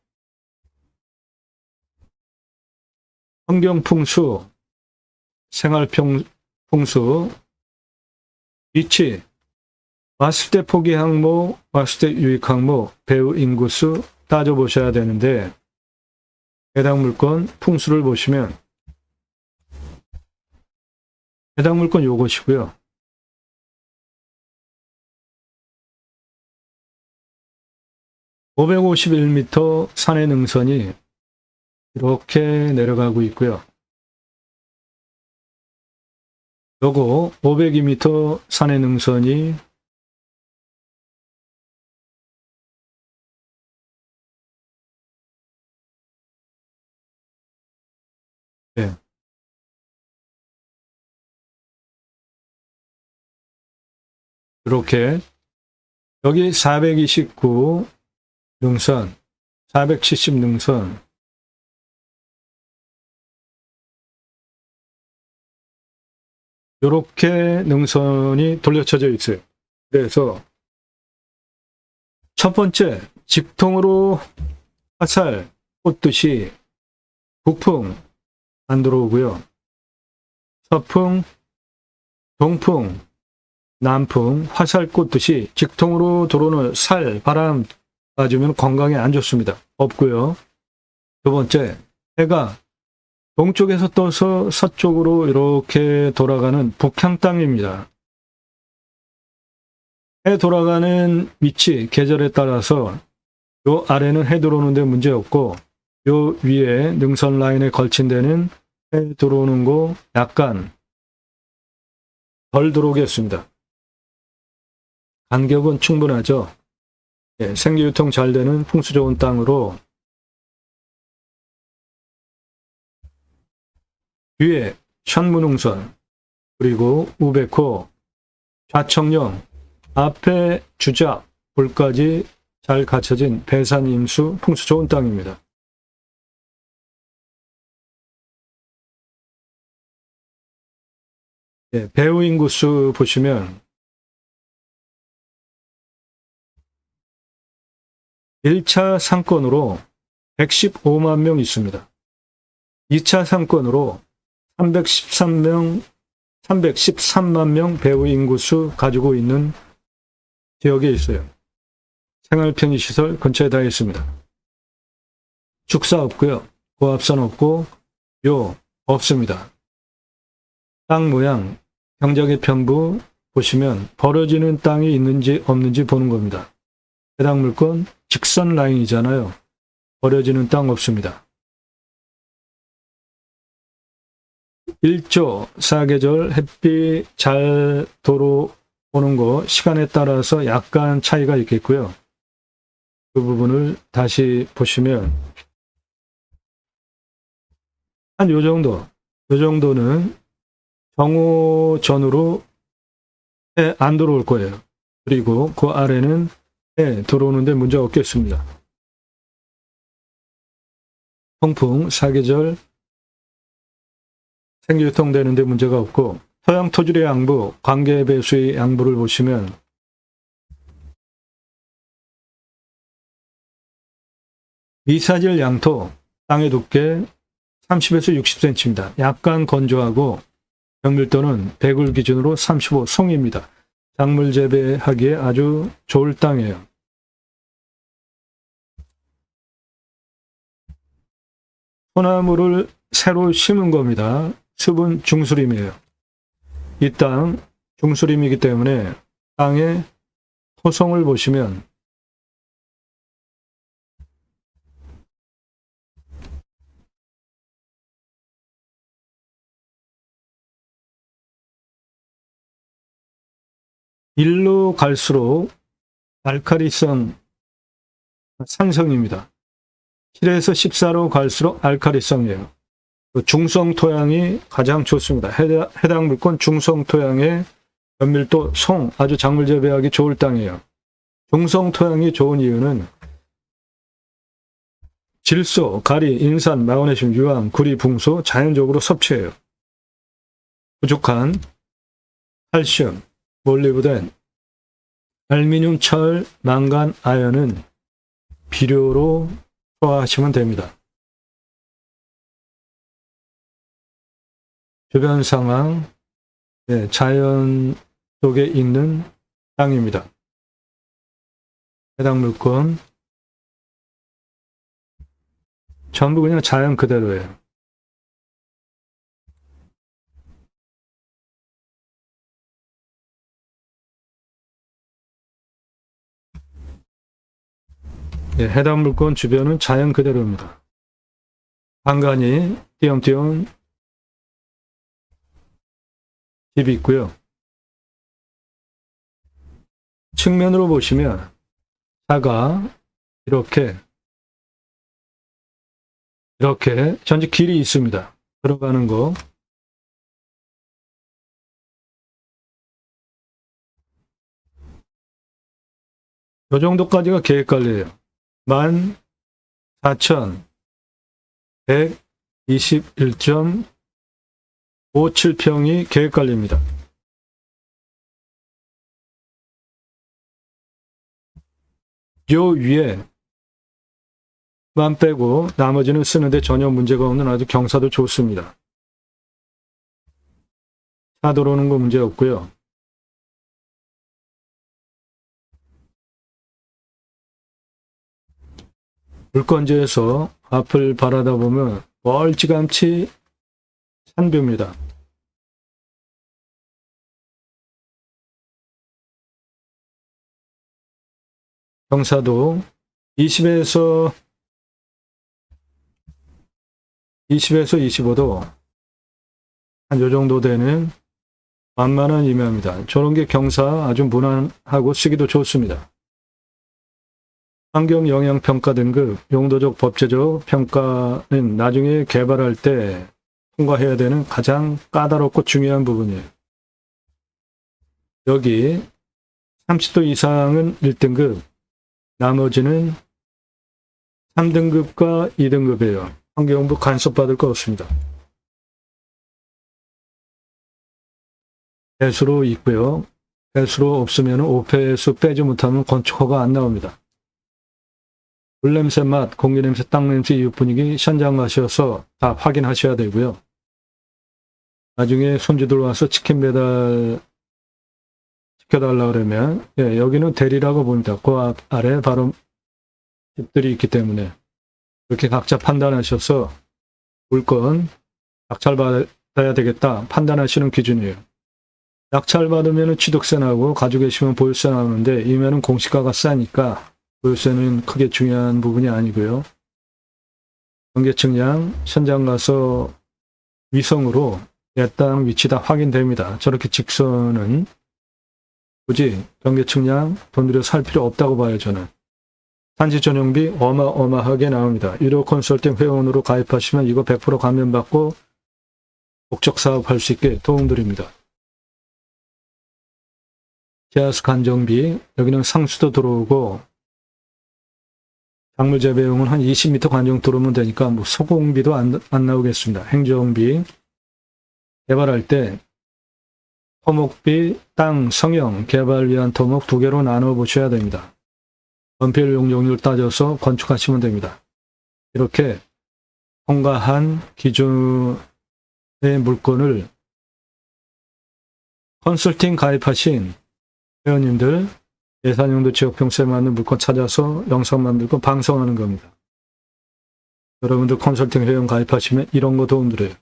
환경풍수, 생활풍수, 위치, 왔을 때 포기 항목, 왔을 때 유익 항목, 배후 인구수 따져보셔야 되는데 해당 물건 풍수를 보시면 해당 물건 요것이고요. (551m) 산의 능선이 이렇게 내려가고 있고요. 요거 502m 산의 능선이 네. 이렇게 여기 429 능선, 470 능선, 이렇게 능선이 돌려쳐져 있어요. 그래서 첫 번째, 직통으로 화살 꽂듯이 북풍 안 들어오고요. 서풍, 동풍, 남풍, 화살 꽂듯이 직통으로 들어오는 살, 바람 맞으면 건강에 안 좋습니다. 없고요. 두 번째, 해가 동쪽에서 떠서 서쪽으로 이렇게 돌아가는 북향 땅입니다. 해 돌아가는 위치, 계절에 따라서 요 아래는 해 들어오는 데 문제 없고 요 위에 능선 라인에 걸친 데는 해 들어오는 거 약간 덜 들어오겠습니다. 간격은 충분하죠. 예, 생기유통 잘 되는 풍수 좋은 땅으로 뒤에 현무능선 그리고 우백호, 좌청령, 앞에 주작, 불까지 잘 갖춰진 배산임수 풍수 좋은 땅입니다. 예, 배후 인구수 보시면 1차 상권으로 115만 명 있습니다. 2차 상권으로 313만 명 배후 인구수 가지고 있는 지역에 있어요. 생활 편의시설 근처에 다 있습니다. 축사 없고요. 고압선 없고 요 없습니다. 땅 모양, 경작의 편부 보시면 벌어지는 땅이 있는지 없는지 보는 겁니다. 해당 물건 직선 라인이잖아요. 버려지는 땅 없습니다. 1조, 사계절, 햇빛 잘 들어오는 거 시간에 따라서 약간 차이가 있겠고요. 그 부분을 다시 보시면 한 요 정도는 정오 전후로 해 안 들어올 거예요. 그리고 그 아래는 해 들어오는데 문제 없겠습니다. 통풍, 사계절, 생기유통되는데 문제가 없고, 토양 토질의 양부, 관계 배수의 양부를 보시면 미사질 양토, 땅의 두께 30에서 60cm입니다. 약간 건조하고 병밀도는 배굴 기준으로 35 송입니다. 작물 재배하기에 아주 좋을 땅이에요. 소나무를 새로 심은 겁니다. 숲은 중수림이에요. 이 땅 중수림이기 때문에 땅의 토성을 보시면 일로 갈수록 알칼리성 상승입니다. 7에서 14로 갈수록 알칼리성이에요. 중성 토양이 가장 좋습니다. 해당 물권 중성 토양의 면밀도 송, 아주 작물 재배하기 좋을 땅이에요. 중성 토양이 좋은 이유는 질소, 가리, 인산, 마그네슘, 유황, 구리, 붕소 자연적으로 섭취해요. 부족한 칼슘, 몰리브덴, 알미늄, 철, 망간, 아연은 비료로 소화하시면 됩니다. 주변 상황, 자연 속에 있는 땅입니다. 해당 물건 전부 그냥 자연 그대로예요. 해당 물건 주변은 자연 그대로입니다. 간간히 띄엄띄엄 집이 있고요. 측면으로 보시면 차가 이렇게 전체 길이 있습니다. 들어가는 거. 이 정도까지가 계획관리예요. 14,121.57평이 계획관리입니다. 요 위에 만 빼고 나머지는 쓰는데 전혀 문제가 없는 아주 경사도 좋습니다. 차 들어오는 거 문제 없고요. 물건지에서 앞을 바라다 보면 멀찌감치 산뷰입니다. 경사도 20에서 25도 한 요 정도 되는 만만한 임야입니다. 저런 게 경사 아주 무난하고 쓰기도 좋습니다. 환경영향평가 등급, 용도적 법제적 평가는 나중에 개발할 때 통과해야 되는 가장 까다롭고 중요한 부분이에요. 여기 30도 이상은 1등급, 나머지는 3등급과 2등급이에요. 환경부 간섭받을 거 없습니다. 배수로 있고요. 배수로 없으면 5폐수 빼지 못하면 건축허가 안 나옵니다. 물냄새 맛, 공기냄새, 땅냄새, 이웃분위기, 현장 가셔서 다 확인하셔야 되고요. 나중에 손주들 와서 치킨 배달 시켜달라 그러면 여기는 대리라고 봅니다. 그 아래 바로 집들이 있기 때문에 이렇게 각자 판단하셔서 물건 낙찰받아야 되겠다 판단하시는 기준이에요. 낙찰받으면 취득세 나고 가지고 계시면 보유세 나오는데 이면은 공시가가 싸니까 보유세는 크게 중요한 부분이 아니고요. 경계측량 현장 가서 위성으로 내 땅 위치 다 확인됩니다. 저렇게 직선은 굳이 경계측량 돈 들여 살 필요 없다고 봐요, 저는. 산지 전용비 어마어마하게 나옵니다. 유료 컨설팅 회원으로 가입하시면 이거 100% 감면받고 목적 사업할 수 있게 도움드립니다. 지하수 간정비, 여기는 상수도 들어오고 작물 재배용은 한 20m 관정 들어오면 되니까 뭐 소공비도 안 나오겠습니다. 행정비, 개발할 때 토목비, 땅, 성형, 개발 위한 토목 두 개로 나눠 보셔야 됩니다. 건폐율 용적률 따져서 건축하시면 됩니다. 이렇게 통과한 기준의 물건을 컨설팅 가입하신 회원님들 예산용도 지역평수에 맞는 물건 찾아서 영상 만들고 방송하는 겁니다. 여러분들 컨설팅 회원 가입하시면 이런 거 도움 드려요.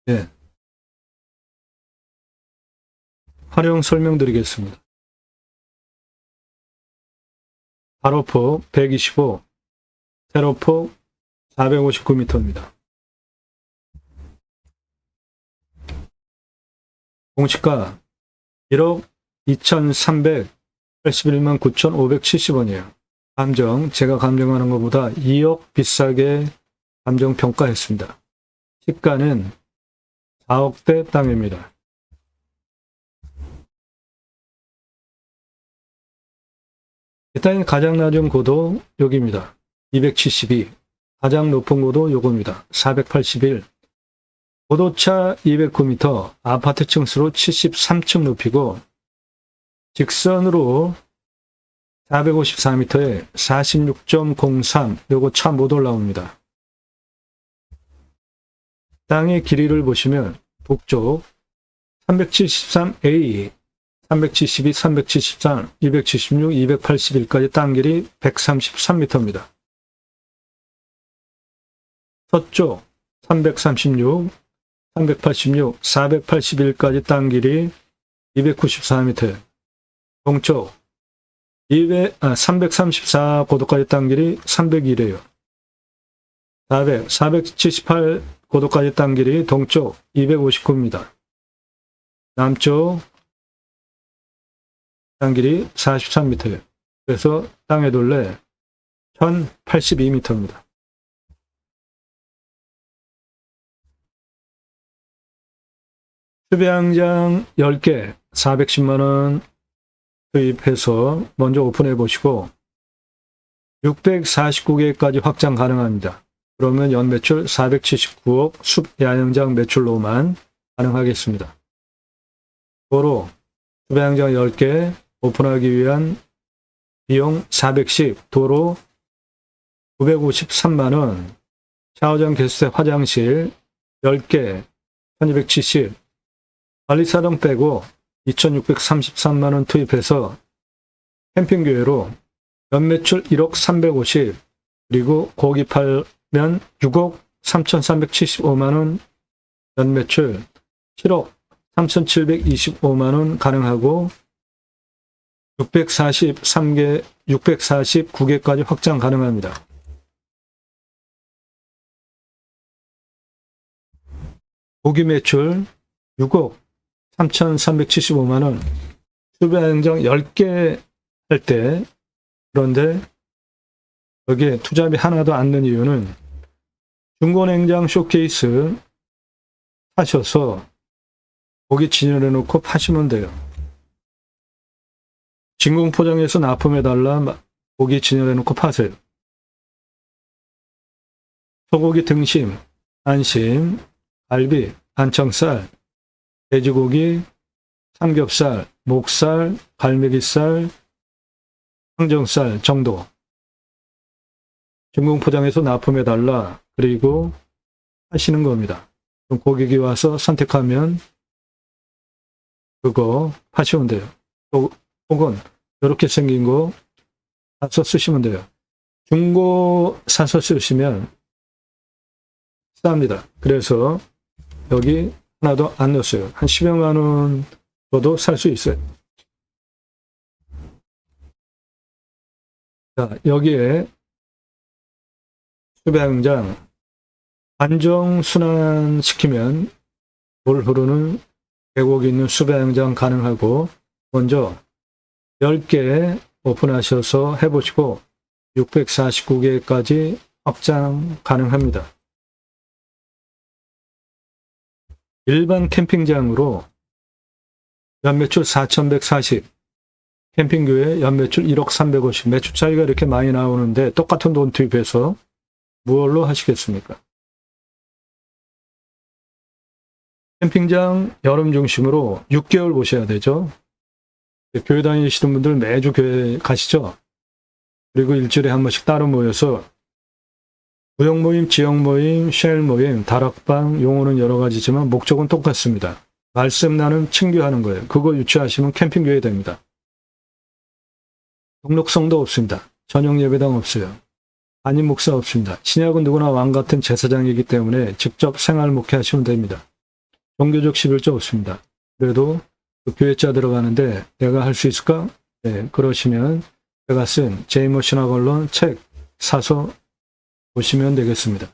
네. 활용 설명드리겠습니다. 가로폭 125, 세로폭 459m입니다. 공시가 1억 2,381만 9,570원이에요. 제가 감정하는 것보다 2억 비싸게 감정평가했습니다. 시가는 4억대 땅입니다. 일단 가장 낮은 고도 여기입니다. 272. 가장 높은 고도 요겁니다. 481. 고도차 209m, 아파트 층수로 73층 높이고 직선으로 454m에 46.03, 요거 차 못 올라옵니다. 땅의 길이를 보시면 북쪽 373A, 372, 373, 276, 281까지 땅 길이 133m입니다. 서쪽 336, 386, 481까지 땅 길이 294m. 동쪽 334 고도까지 땅 길이 302래요. 478 고도까지 땅 길이 동쪽 259입니다. 남쪽 땅 길이 43m예요. 그래서 땅의 둘레 1082m입니다. 수배양장 10개 410만원 투입해서 먼저 오픈해 보시고 649개까지 확장 가능합니다. 그러면 연매출 479억 숲야영장 매출로만 가능하겠습니다. 도로 수배양장 10개 오픈하기 위한 비용 410, 도로 953만원, 샤워장 개수대 화장실 10개 1270, 관리사동 빼고 2633만원 투입해서 캠핑교회로 연매출 1억 350, 그리고 고기 팔면 6억 3375만원, 연매출 7억 3725만원 가능하고 649개까지 확장 가능합니다. 고기 매출 6억 3,375만원, 수배양장 10개 할 때, 그런데 여기에 투자비 하나도 안 넣은 이유는 중고냉장 쇼케이스 하셔서 고기 진열해 놓고 파시면 돼요. 진공포장해서 납품해달라 고기 진열해 놓고 파세요. 소고기 등심, 안심, 갈비, 안청살, 돼지고기, 삼겹살, 목살, 갈매기살, 항정살 정도 진공포장해서 납품해달라 그리고 하시는 겁니다. 그럼 고객이 와서 선택하면 그거 파시면 돼요. 혹은 이렇게 생긴 거 사서 쓰시면 돼요. 중고 사서 쓰시면 쌉니다. 그래서 여기 하나도 안 넣었어요. 한 10여만 원 줘도 살 수 있어요. 자, 여기에 수배양장 안정순환 시키면 물 흐르는 계곡이 있는 수배양장 가능하고 먼저 10개 오픈하셔서 해보시고 649개까지 확장 가능합니다. 일반 캠핑장으로 연매출 4,140, 캠핑교회 연매출 1억 350, 매출 차이가 이렇게 많이 나오는데 똑같은 돈 투입해서 무얼로 하시겠습니까? 캠핑장 여름 중심으로 6개월 보셔야 되죠. 교회 다니시는 분들 매주 교회 가시죠. 그리고 일주일에 한 번씩 따로 모여서 구역 모임, 지역 모임, 쉘 모임, 다락방, 용어는 여러 가지지만 목적은 똑같습니다. 말씀 나눔, 친교하는 거예요. 그거 유치하시면 캠핑교회 됩니다. 등록성도 없습니다. 전용 예배당 없어요. 담임 목사 없습니다. 신약은 누구나 왕 같은 제사장이기 때문에 직접 생활 목회하시면 됩니다. 종교적 11조 없습니다. 그래도 그 교회자 들어가는데 내가 할 수 있을까? 네, 그러시면 제가 쓴 제이모 신학언론 책 사서 보시면 되겠습니다.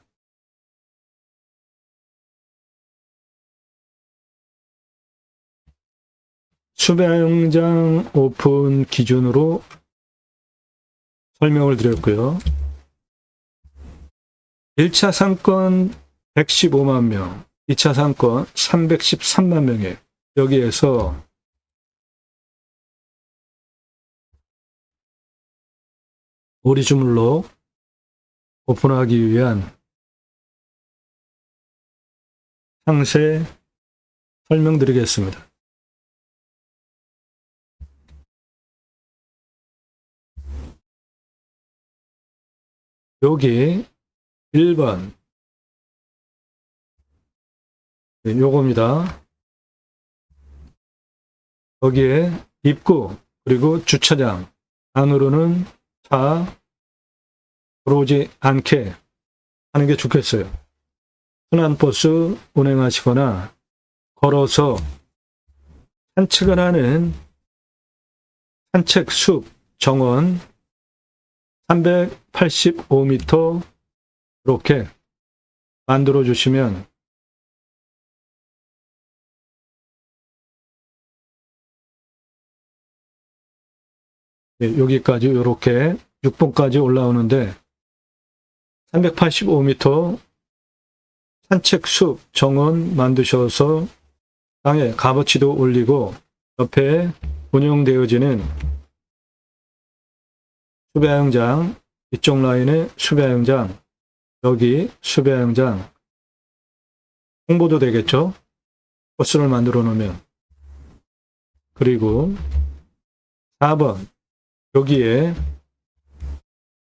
수배영장 오픈 기준으로 설명을 드렸고요. 1차 상권 115만 명, 2차 상권 313만 명이에요. 여기에서 우리 주물로 오픈하기 위한 상세 설명드리겠습니다. 여기 1번 요겁니다. 여기에 입구 그리고 주차장 안으로는 차 들어오지 않게 하는 게 좋겠어요. 순환버스 운행하시거나 걸어서 산책을 하는 산책숲 정원 385m 이렇게 만들어 주시면 여기까지 이렇게 6번까지 올라오는데 385m 산책숲 정원 만드셔서 땅에 값어치도 올리고 옆에 운영되어지는 수배양장 이쪽 라인에 수배양장 여기 수배양장 홍보도 되겠죠. 버스를 만들어 놓으면. 그리고 4번 여기에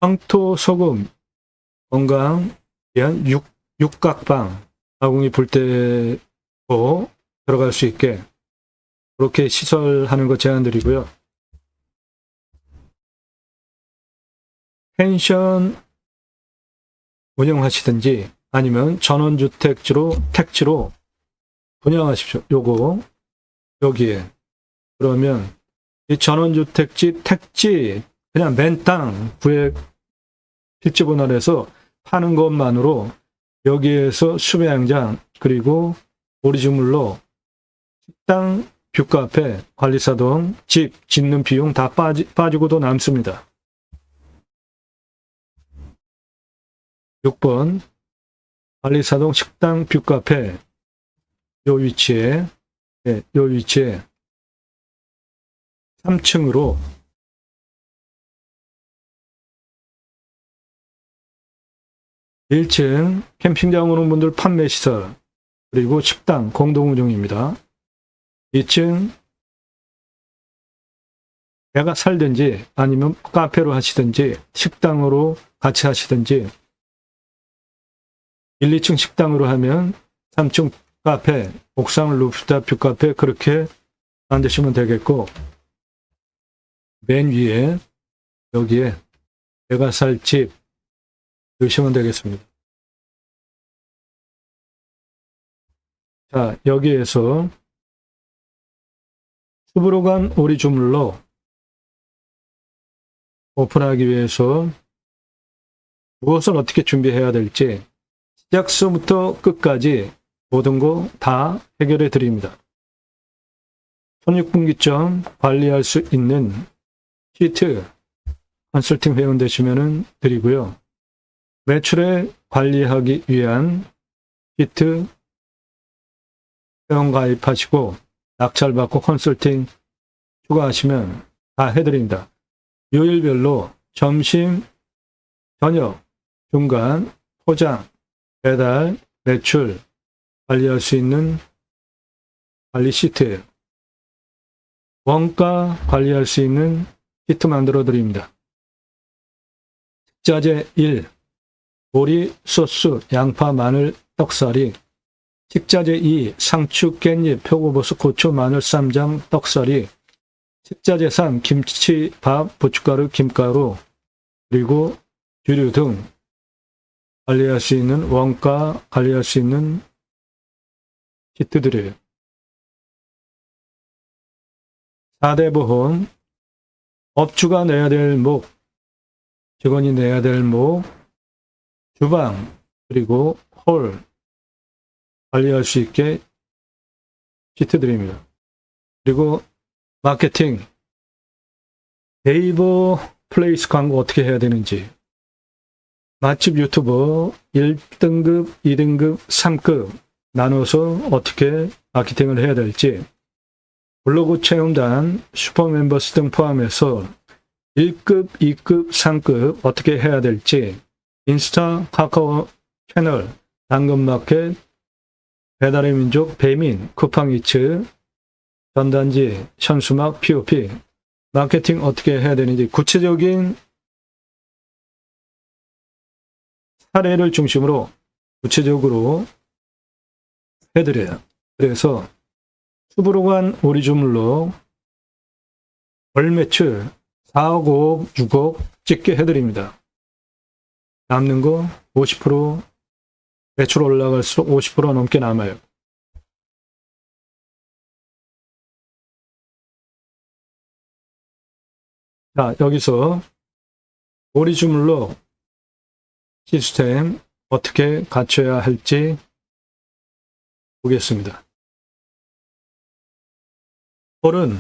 황토소금 건강 위한 육각방 아궁이 불 때도 들어갈 수 있게 그렇게 시설하는 거 제안드리고요. 펜션 운영하시든지 아니면 전원주택지로 택지로 분양하십시오. 요거 여기에 그러면 이 전원주택지 택지 그냥 맨 땅 구획 필지 분할해서 파는 것만으로 여기에서 수배양장 그리고 오리지물로 식당 뷰카페 관리사동 집 짓는 비용 다 빠지고도 남습니다. 6번 관리사동 식당 뷰카페 요 위치에 요 위치에 3층으로 (1층) 캠핑장 오는 분들 판매시설 그리고 식당 공동운영입니다. 2층 내가 살든지 아니면 카페로 하시든지 식당으로 같이 하시든지 1, 2층 식당으로 하면 3층 카페, 옥상 루프탑 뷰카페 그렇게 만드시면 되겠고 맨 위에 여기에 내가 살 집 넣으시면 되겠습니다. 자, 여기에서 숲으로 간 오리 주물로 오픈하기 위해서 무엇을 어떻게 준비해야 될지 시작서부터 끝까지 모든 거 다 해결해 드립니다. 손익분기점 관리할 수 있는 시트 컨설팅 회원 되시면 드리고요. 매출에 관리하기 위한 시트 회원 가입하시고 낙찰받고 컨설팅 추가하시면 다 해드립니다. 요일별로 점심, 저녁, 중간, 포장, 배달, 매출 관리할 수 있는 관리 시트예요. 원가 관리할 수 있는 시트 만들어 드립니다. 식자재 1, 보리, 소스, 양파, 마늘, 떡사리. 식자재 2, 상추, 깻잎, 표고버섯, 고추, 마늘, 쌈장, 떡사리. 식자재 3, 김치, 밥, 고춧가루, 김가루, 그리고 주류 등 관리할 수 있는 원가 관리할 수 있는 시트들이에요. 4대 보험, 업주가 내야 될 목, 직원이 내야 될 목, 주방, 그리고 홀 관리할 수 있게 시트드립니다. 그리고 마케팅, 네이버 플레이스 광고 어떻게 해야 되는지, 맛집 유튜버 1등급, 2등급, 3급 나눠서 어떻게 마케팅을 해야 될지, 블로그 체험단, 슈퍼멤버스 등 포함해서 1급, 2급, 3급 어떻게 해야 될지, 인스타, 카카오 채널, 당근마켓, 배달의 민족, 배민, 쿠팡이츠, 전단지, 현수막, POP, 마케팅 어떻게 해야 되는지 구체적인 사례를 중심으로 구체적으로 해드려요. 그래서 수브로간 오리주물로 월 매출 4억, 5억, 6억 찍게 해드립니다. 남는 거 50%, 매출 올라갈수록 50% 넘게 남아요. 자, 여기서 오리주물로 시스템 어떻게 갖춰야 할지 보겠습니다. 홀은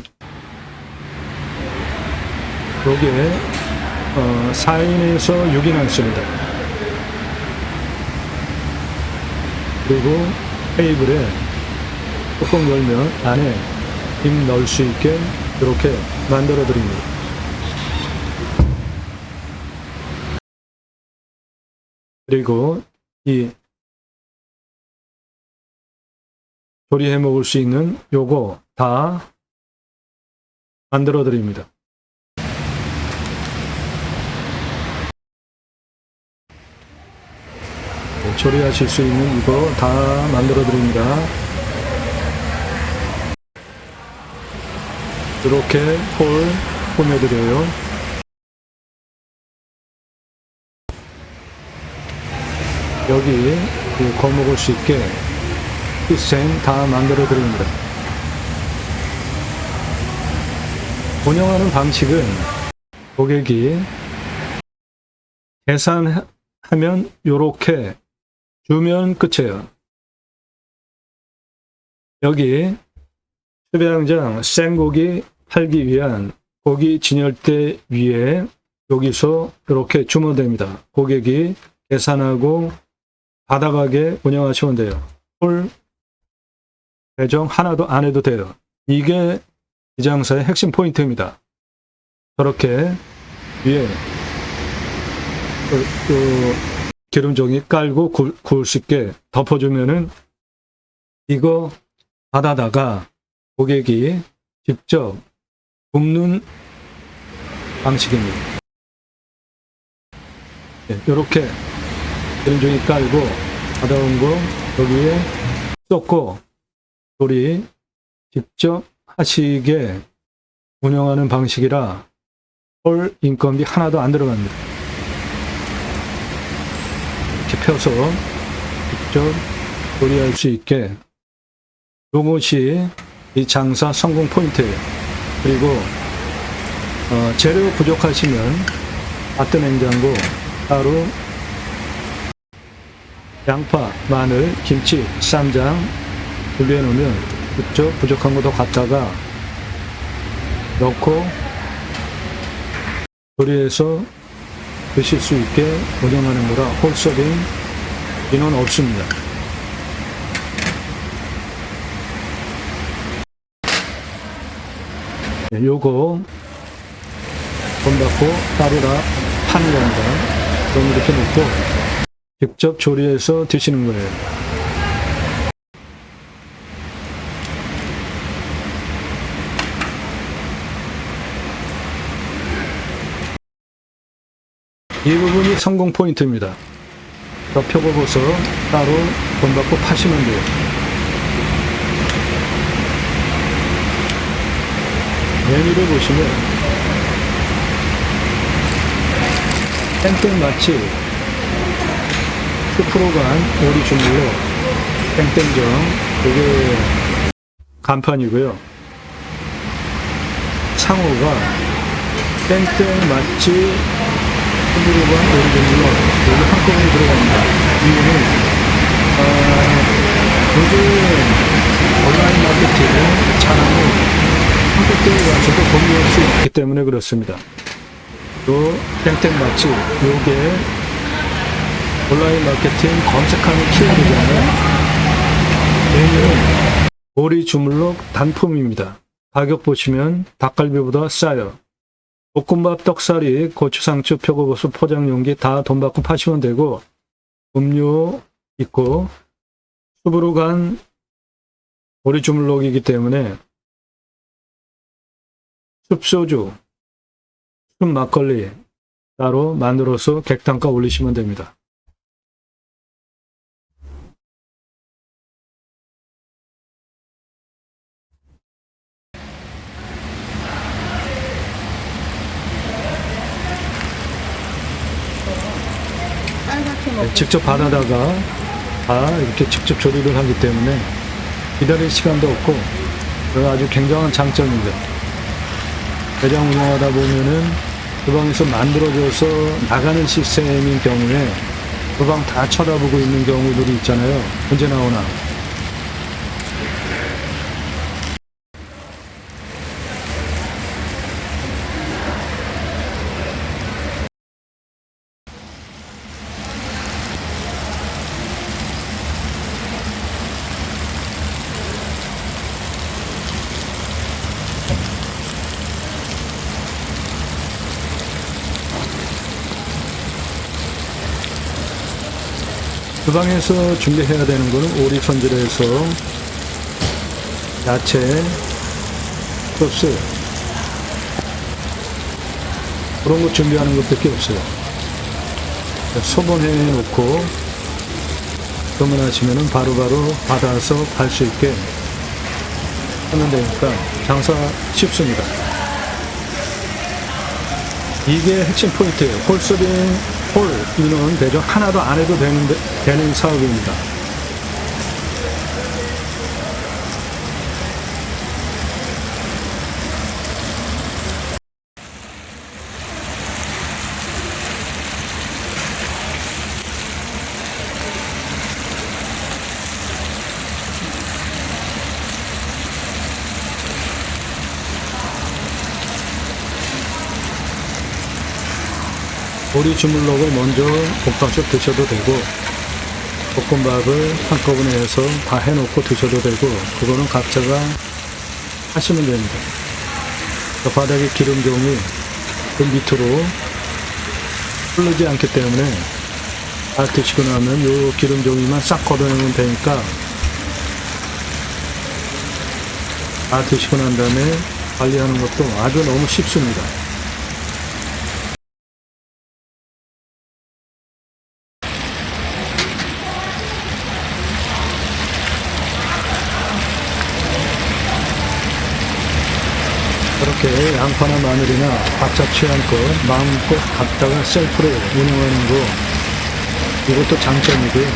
여기에 4인에서 6인 앉습니다. 그리고 테이블에 뚜껑 열면 안에 힘 넣을 수 있게 이렇게 만들어 드립니다. 그리고 이 조리해 먹을 수 있는 요거 다 만들어 드립니다. 조리하실 수 있는 이거 다 만들어 드립니다. 이렇게 홀 꾸며드려요. 여기 거먹을 수 있게 시스템 다 만들어 드립니다. 운영하는 방식은 고객이 계산하면 요렇게 주면 끝이에요. 여기 수배양장 생고기 팔기 위한 고기 진열대 위에 여기서 이렇게 주면 됩니다. 고객이 계산하고 받아가게 운영하시면 돼요. 홀 배정 하나도 안 해도 돼요. 이게 이 장사의 핵심 포인트입니다. 저렇게 위에 기름종이 깔고 구울 수 있게 덮어주면은 이거 받아다가 고객이 직접 굽는 방식입니다. 이렇게 기름종이 깔고 받아온 거 여기에 쏟고 조리 직접 하시게 운영하는 방식이라 홀 인건비 하나도 안 들어갑니다. 이렇게 펴서 직접 조리할 수 있게 이것이 이 장사 성공 포인트예요. 그리고 재료 부족하시면 바트 냉장고 따로 양파, 마늘, 김치, 쌈장 분리해 놓으면 그쪽 부족한 거 더 갖다가 넣고 조리해서 드실 수 있게 운영하는 거라 홀서빙 인원 없습니다. 요거 돈 받고 따로 다 파는 겁니다. 그럼 이렇게 놓고 직접 조리해서 드시는 거예요. 이 부분이 성공 포인트입니다. 표고버섯 따로 돈 받고 파시면 돼요. 메뉴를 보시면 땡땡 맛집 숲으로 간 오리 주물러 땡땡정, 이게 간판이고요. 상호가 땡땡 맛집 숲으로 간 오리 주물러, 여기 한꺼번에 들어갑니다. 이유는 요즘 온라인 마케팅을 잘하는 한국대에 가서도 공유할 수 있기 때문에 그렇습니다. 요 땡땡 맛집, 요게 온라인 마케팅 검색하는 키워드잖아요. 메뉴는 오리 주물럭 단품입니다. 가격 보시면 닭갈비보다 싸요. 볶음밥, 떡사리, 고추상추, 표고버섯, 포장용기 다 돈 받고 파시면 되고, 음료 있고 숲으로 간 오리 주물럭이기 때문에 숲소주, 숲 막걸리 따로 만들어서 객단가 올리시면 됩니다. 네, 직접 받아다가 다 이렇게 직접 조리를 하기 때문에 기다릴 시간도 없고 아주 굉장한 장점입니다. 매장 운영하다 보면은 주방에서 만들어져서 나가는 시스템인 경우에 주방 다 쳐다보고 있는 경우들이 있잖아요. 언제 나오나. 주방에서 준비해야 되는 거는 오리 손질해서 야채, 소스 그런 거 준비하는 것밖에 없어요. 소분해 놓고 주문하시면은 바로바로 받아서 갈 수 있게 하면 되니까 장사 쉽습니다. 이게 핵심 포인트예요. 홀서빙 홀 인원 배정 하나도 안 해도 되는 사업입니다. 오리 주물럭을 먼저 볶아서 드셔도 되고, 볶음밥을 한꺼번에 해서 다 해놓고 드셔도 되고, 그거는 각자가 하시면 됩니다. 바닥에 기름종이 그 밑으로 흐르지 않기 때문에 다 드시고 나면 요 기름종이만 싹 걷어내면 되니까 다 드시고 난 다음에 관리하는 것도 아주 너무 쉽습니다. 이렇게 양파나 마늘이나 각자 취향껏 마음껏 갖다가 셀프로 운영하는 거, 이것도 장점이고요.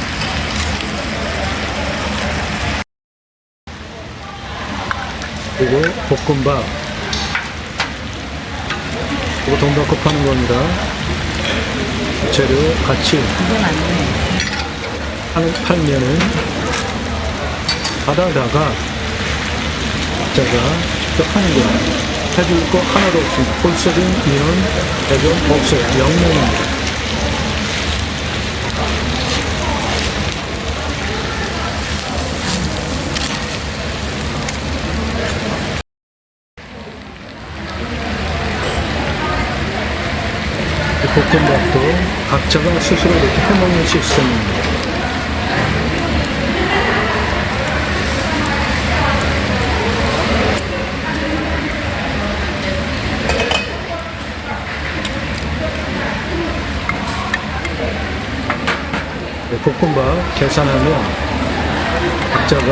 그리고 볶음밥, 이거 돈 받고 파는 겁니다. 재료 같이 팔면은 받아다가 각자가 직접 하는 거예요. 해줄 거 하나도 없습니다. 홀서빙 인원 배정 없어요. 0명입니다. 각자가 스스로 이렇게 해먹는 시스템입니다. 볶음밥 계산하면 각자가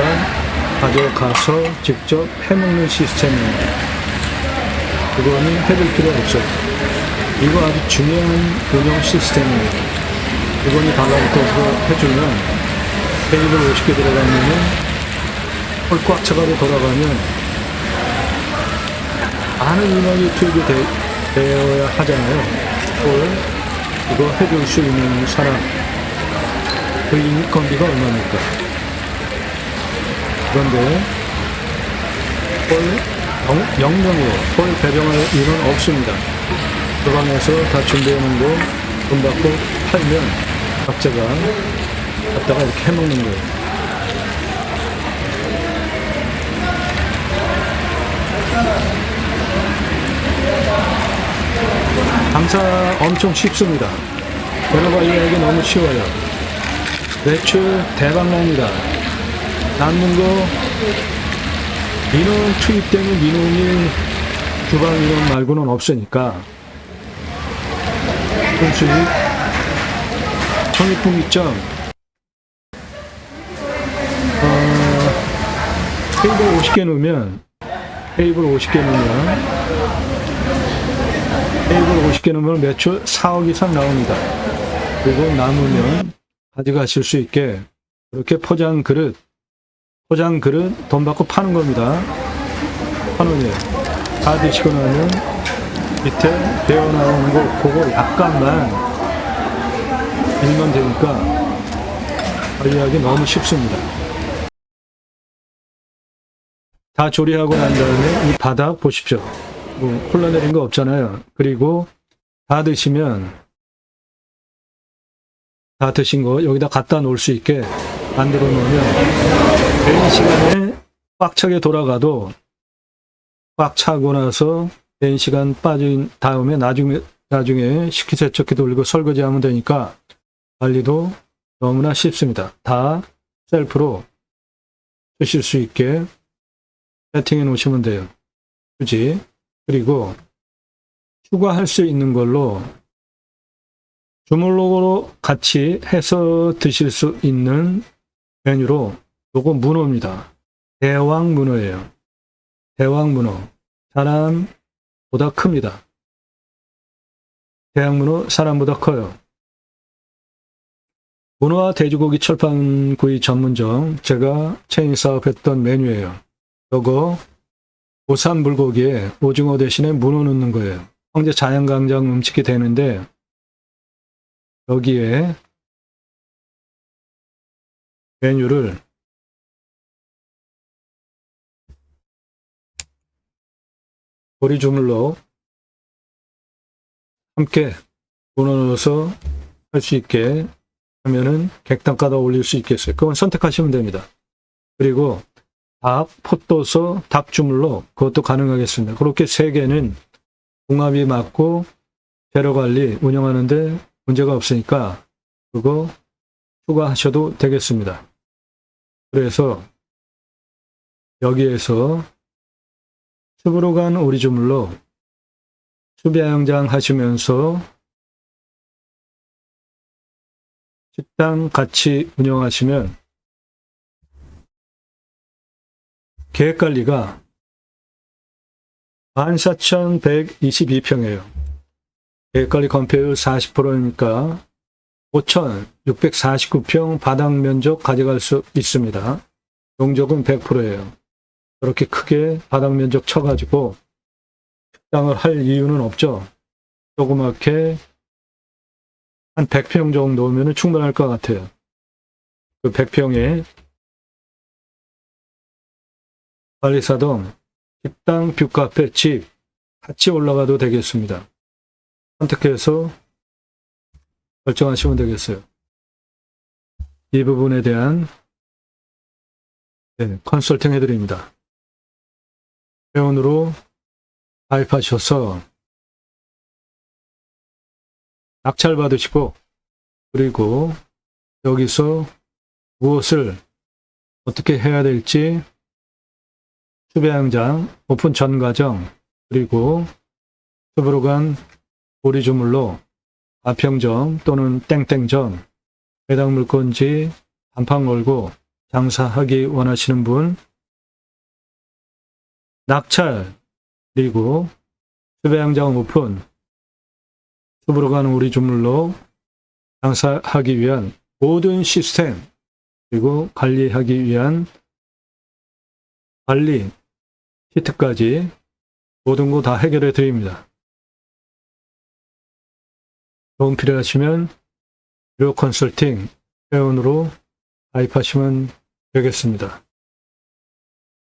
가져가서 직접 해먹는 시스템입니다. 그거는 해줄 필요 없어요. 이거 아주 중요한 운영 시스템입니다. 이거는 달라붙어서 해주면 테이블 50개 들어가면은 홀 꽉 차가지고 돌아가면 많은 인원이 투입이 되어야 하잖아요. 홀 이거 해줄 수 있는 사람 그 인건비가 얼마입니까? 그런데 홀 영명으로 홀 배정할 일은 없습니다. 그 방에서 다 준비해 놓은 거 돈 받고 팔면 각자가 갖다가 이렇게 해먹는 거예요. 장사 엄청 쉽습니다. 여러가 이해하기 너무 쉬워요. 매출 대박납니다. 남는 거 민원 투입되는 민원이 주방 민원 말고는 없으니까 손수익 청익분기점 테이블 50개 넣으면 테이블 50개 넣으면 매출 4억 이상 나옵니다. 그리고 남으면 가져가실 수 있게 이렇게 포장 그릇 돈 받고 파는 겁니다. 1,000원이에요. 다 드시고 나면 밑에 배어 나오는 거 그거 약간만 밀면 되니까 관리하기 너무 쉽습니다. 다 조리하고 난 다음에 이 바닥 보십시오. 뭐 흘러내린 거 없잖아요. 그리고 다 드시면 다 드신 거 여기다 갖다 놓을 수 있게 만들어 놓으면 개인 시간에 꽉 차게 돌아가도 꽉 차고 나서 개인 시간 빠진 다음에 나중에 식기세척기 돌리고 설거지하면 되니까 관리도 너무나 쉽습니다. 다 셀프로 쓰실 수 있게 세팅해 놓으시면 돼요. 굳이. 그리고 추가할 수 있는 걸로 주물럭으로 같이 해서 드실 수 있는 메뉴로 요거 문어입니다. 대왕 문어예요. 대왕 문어. 사람보다 큽니다. 대왕 문어 사람보다 커요. 문어와 돼지고기 철판구이 전문점 제가 체인 사업했던 메뉴예요. 요거 보산 불고기에 오징어 대신에 문어 넣는 거예요. 황제 자연강장 음식이 되는데 여기에 메뉴를 보리 주물럭 함께 문어 넣어서 할 수 있게 하면은 객단가다 올릴 수 있겠어요. 그건 선택하시면 됩니다. 그리고 닭, 포도서, 닭 주물럭 그것도 가능하겠습니다. 그렇게 세 개는 궁합이 맞고 재료 관리 운영하는데 문제가 없으니까 그거 추가하셔도 되겠습니다. 그래서 여기에서 습으로 간 오리 주물럭 수비양장 하시면서 식당 같이 운영하시면 계획관리가 14,122평이에요. 계획관리 건폐율 40%니까 5,649평 바닥 면적 가져갈 수 있습니다. 용적은 100%예요. 그렇게 크게 바닥 면적 쳐가지고 식당을 할 이유는 없죠. 조그맣게 한 100평 정도면 충분할 것 같아요. 그 100평에 관리사동, 식당, 뷰카페, 집 같이 올라가도 되겠습니다. 선택해서 결정하시면 되겠어요. 이 부분에 대한 컨설팅 해드립니다. 회원으로 가입하셔서 낙찰 받으시고 그리고 여기서 무엇을 어떻게 해야 될지 수배양장 오픈 전 과정, 그리고 숲으로 간 오리주물로 가평점 또는 땡땡점 해당 물건지 단판 걸고 장사하기 원하시는 분, 낙찰, 그리고 수배양장 오픈, 숲으로 가는 오리주물로 장사하기 위한 모든 시스템, 그리고 관리하기 위한 관리 키트까지 모든 거 다 해결해 드립니다. 도움 필요하시면 무료 컨설팅 회원으로 가입하시면 되겠습니다.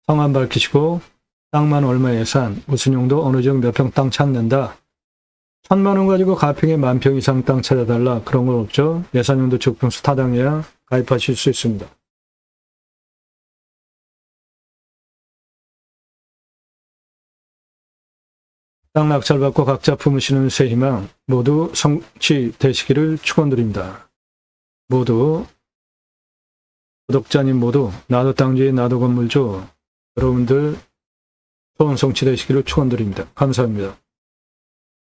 성함 밝히시고 땅만 얼마 예산, 무슨 용도, 어느 지역 몇 평 땅 찾는다. 1,000만 원 가지고 가평에 10,000평 이상 땅 찾아달라. 그런 건 없죠. 예산 용도 적평수 타당해야 가입하실 수 있습니다. 땅 낙찰받고 각자 품으시는 새 희망 모두 성취되시기를 축원드립니다. 모두 구독자님 모두 나도 땅주의 나도 건물주 여러분들 소원 성취되시기를 축원드립니다. 감사합니다.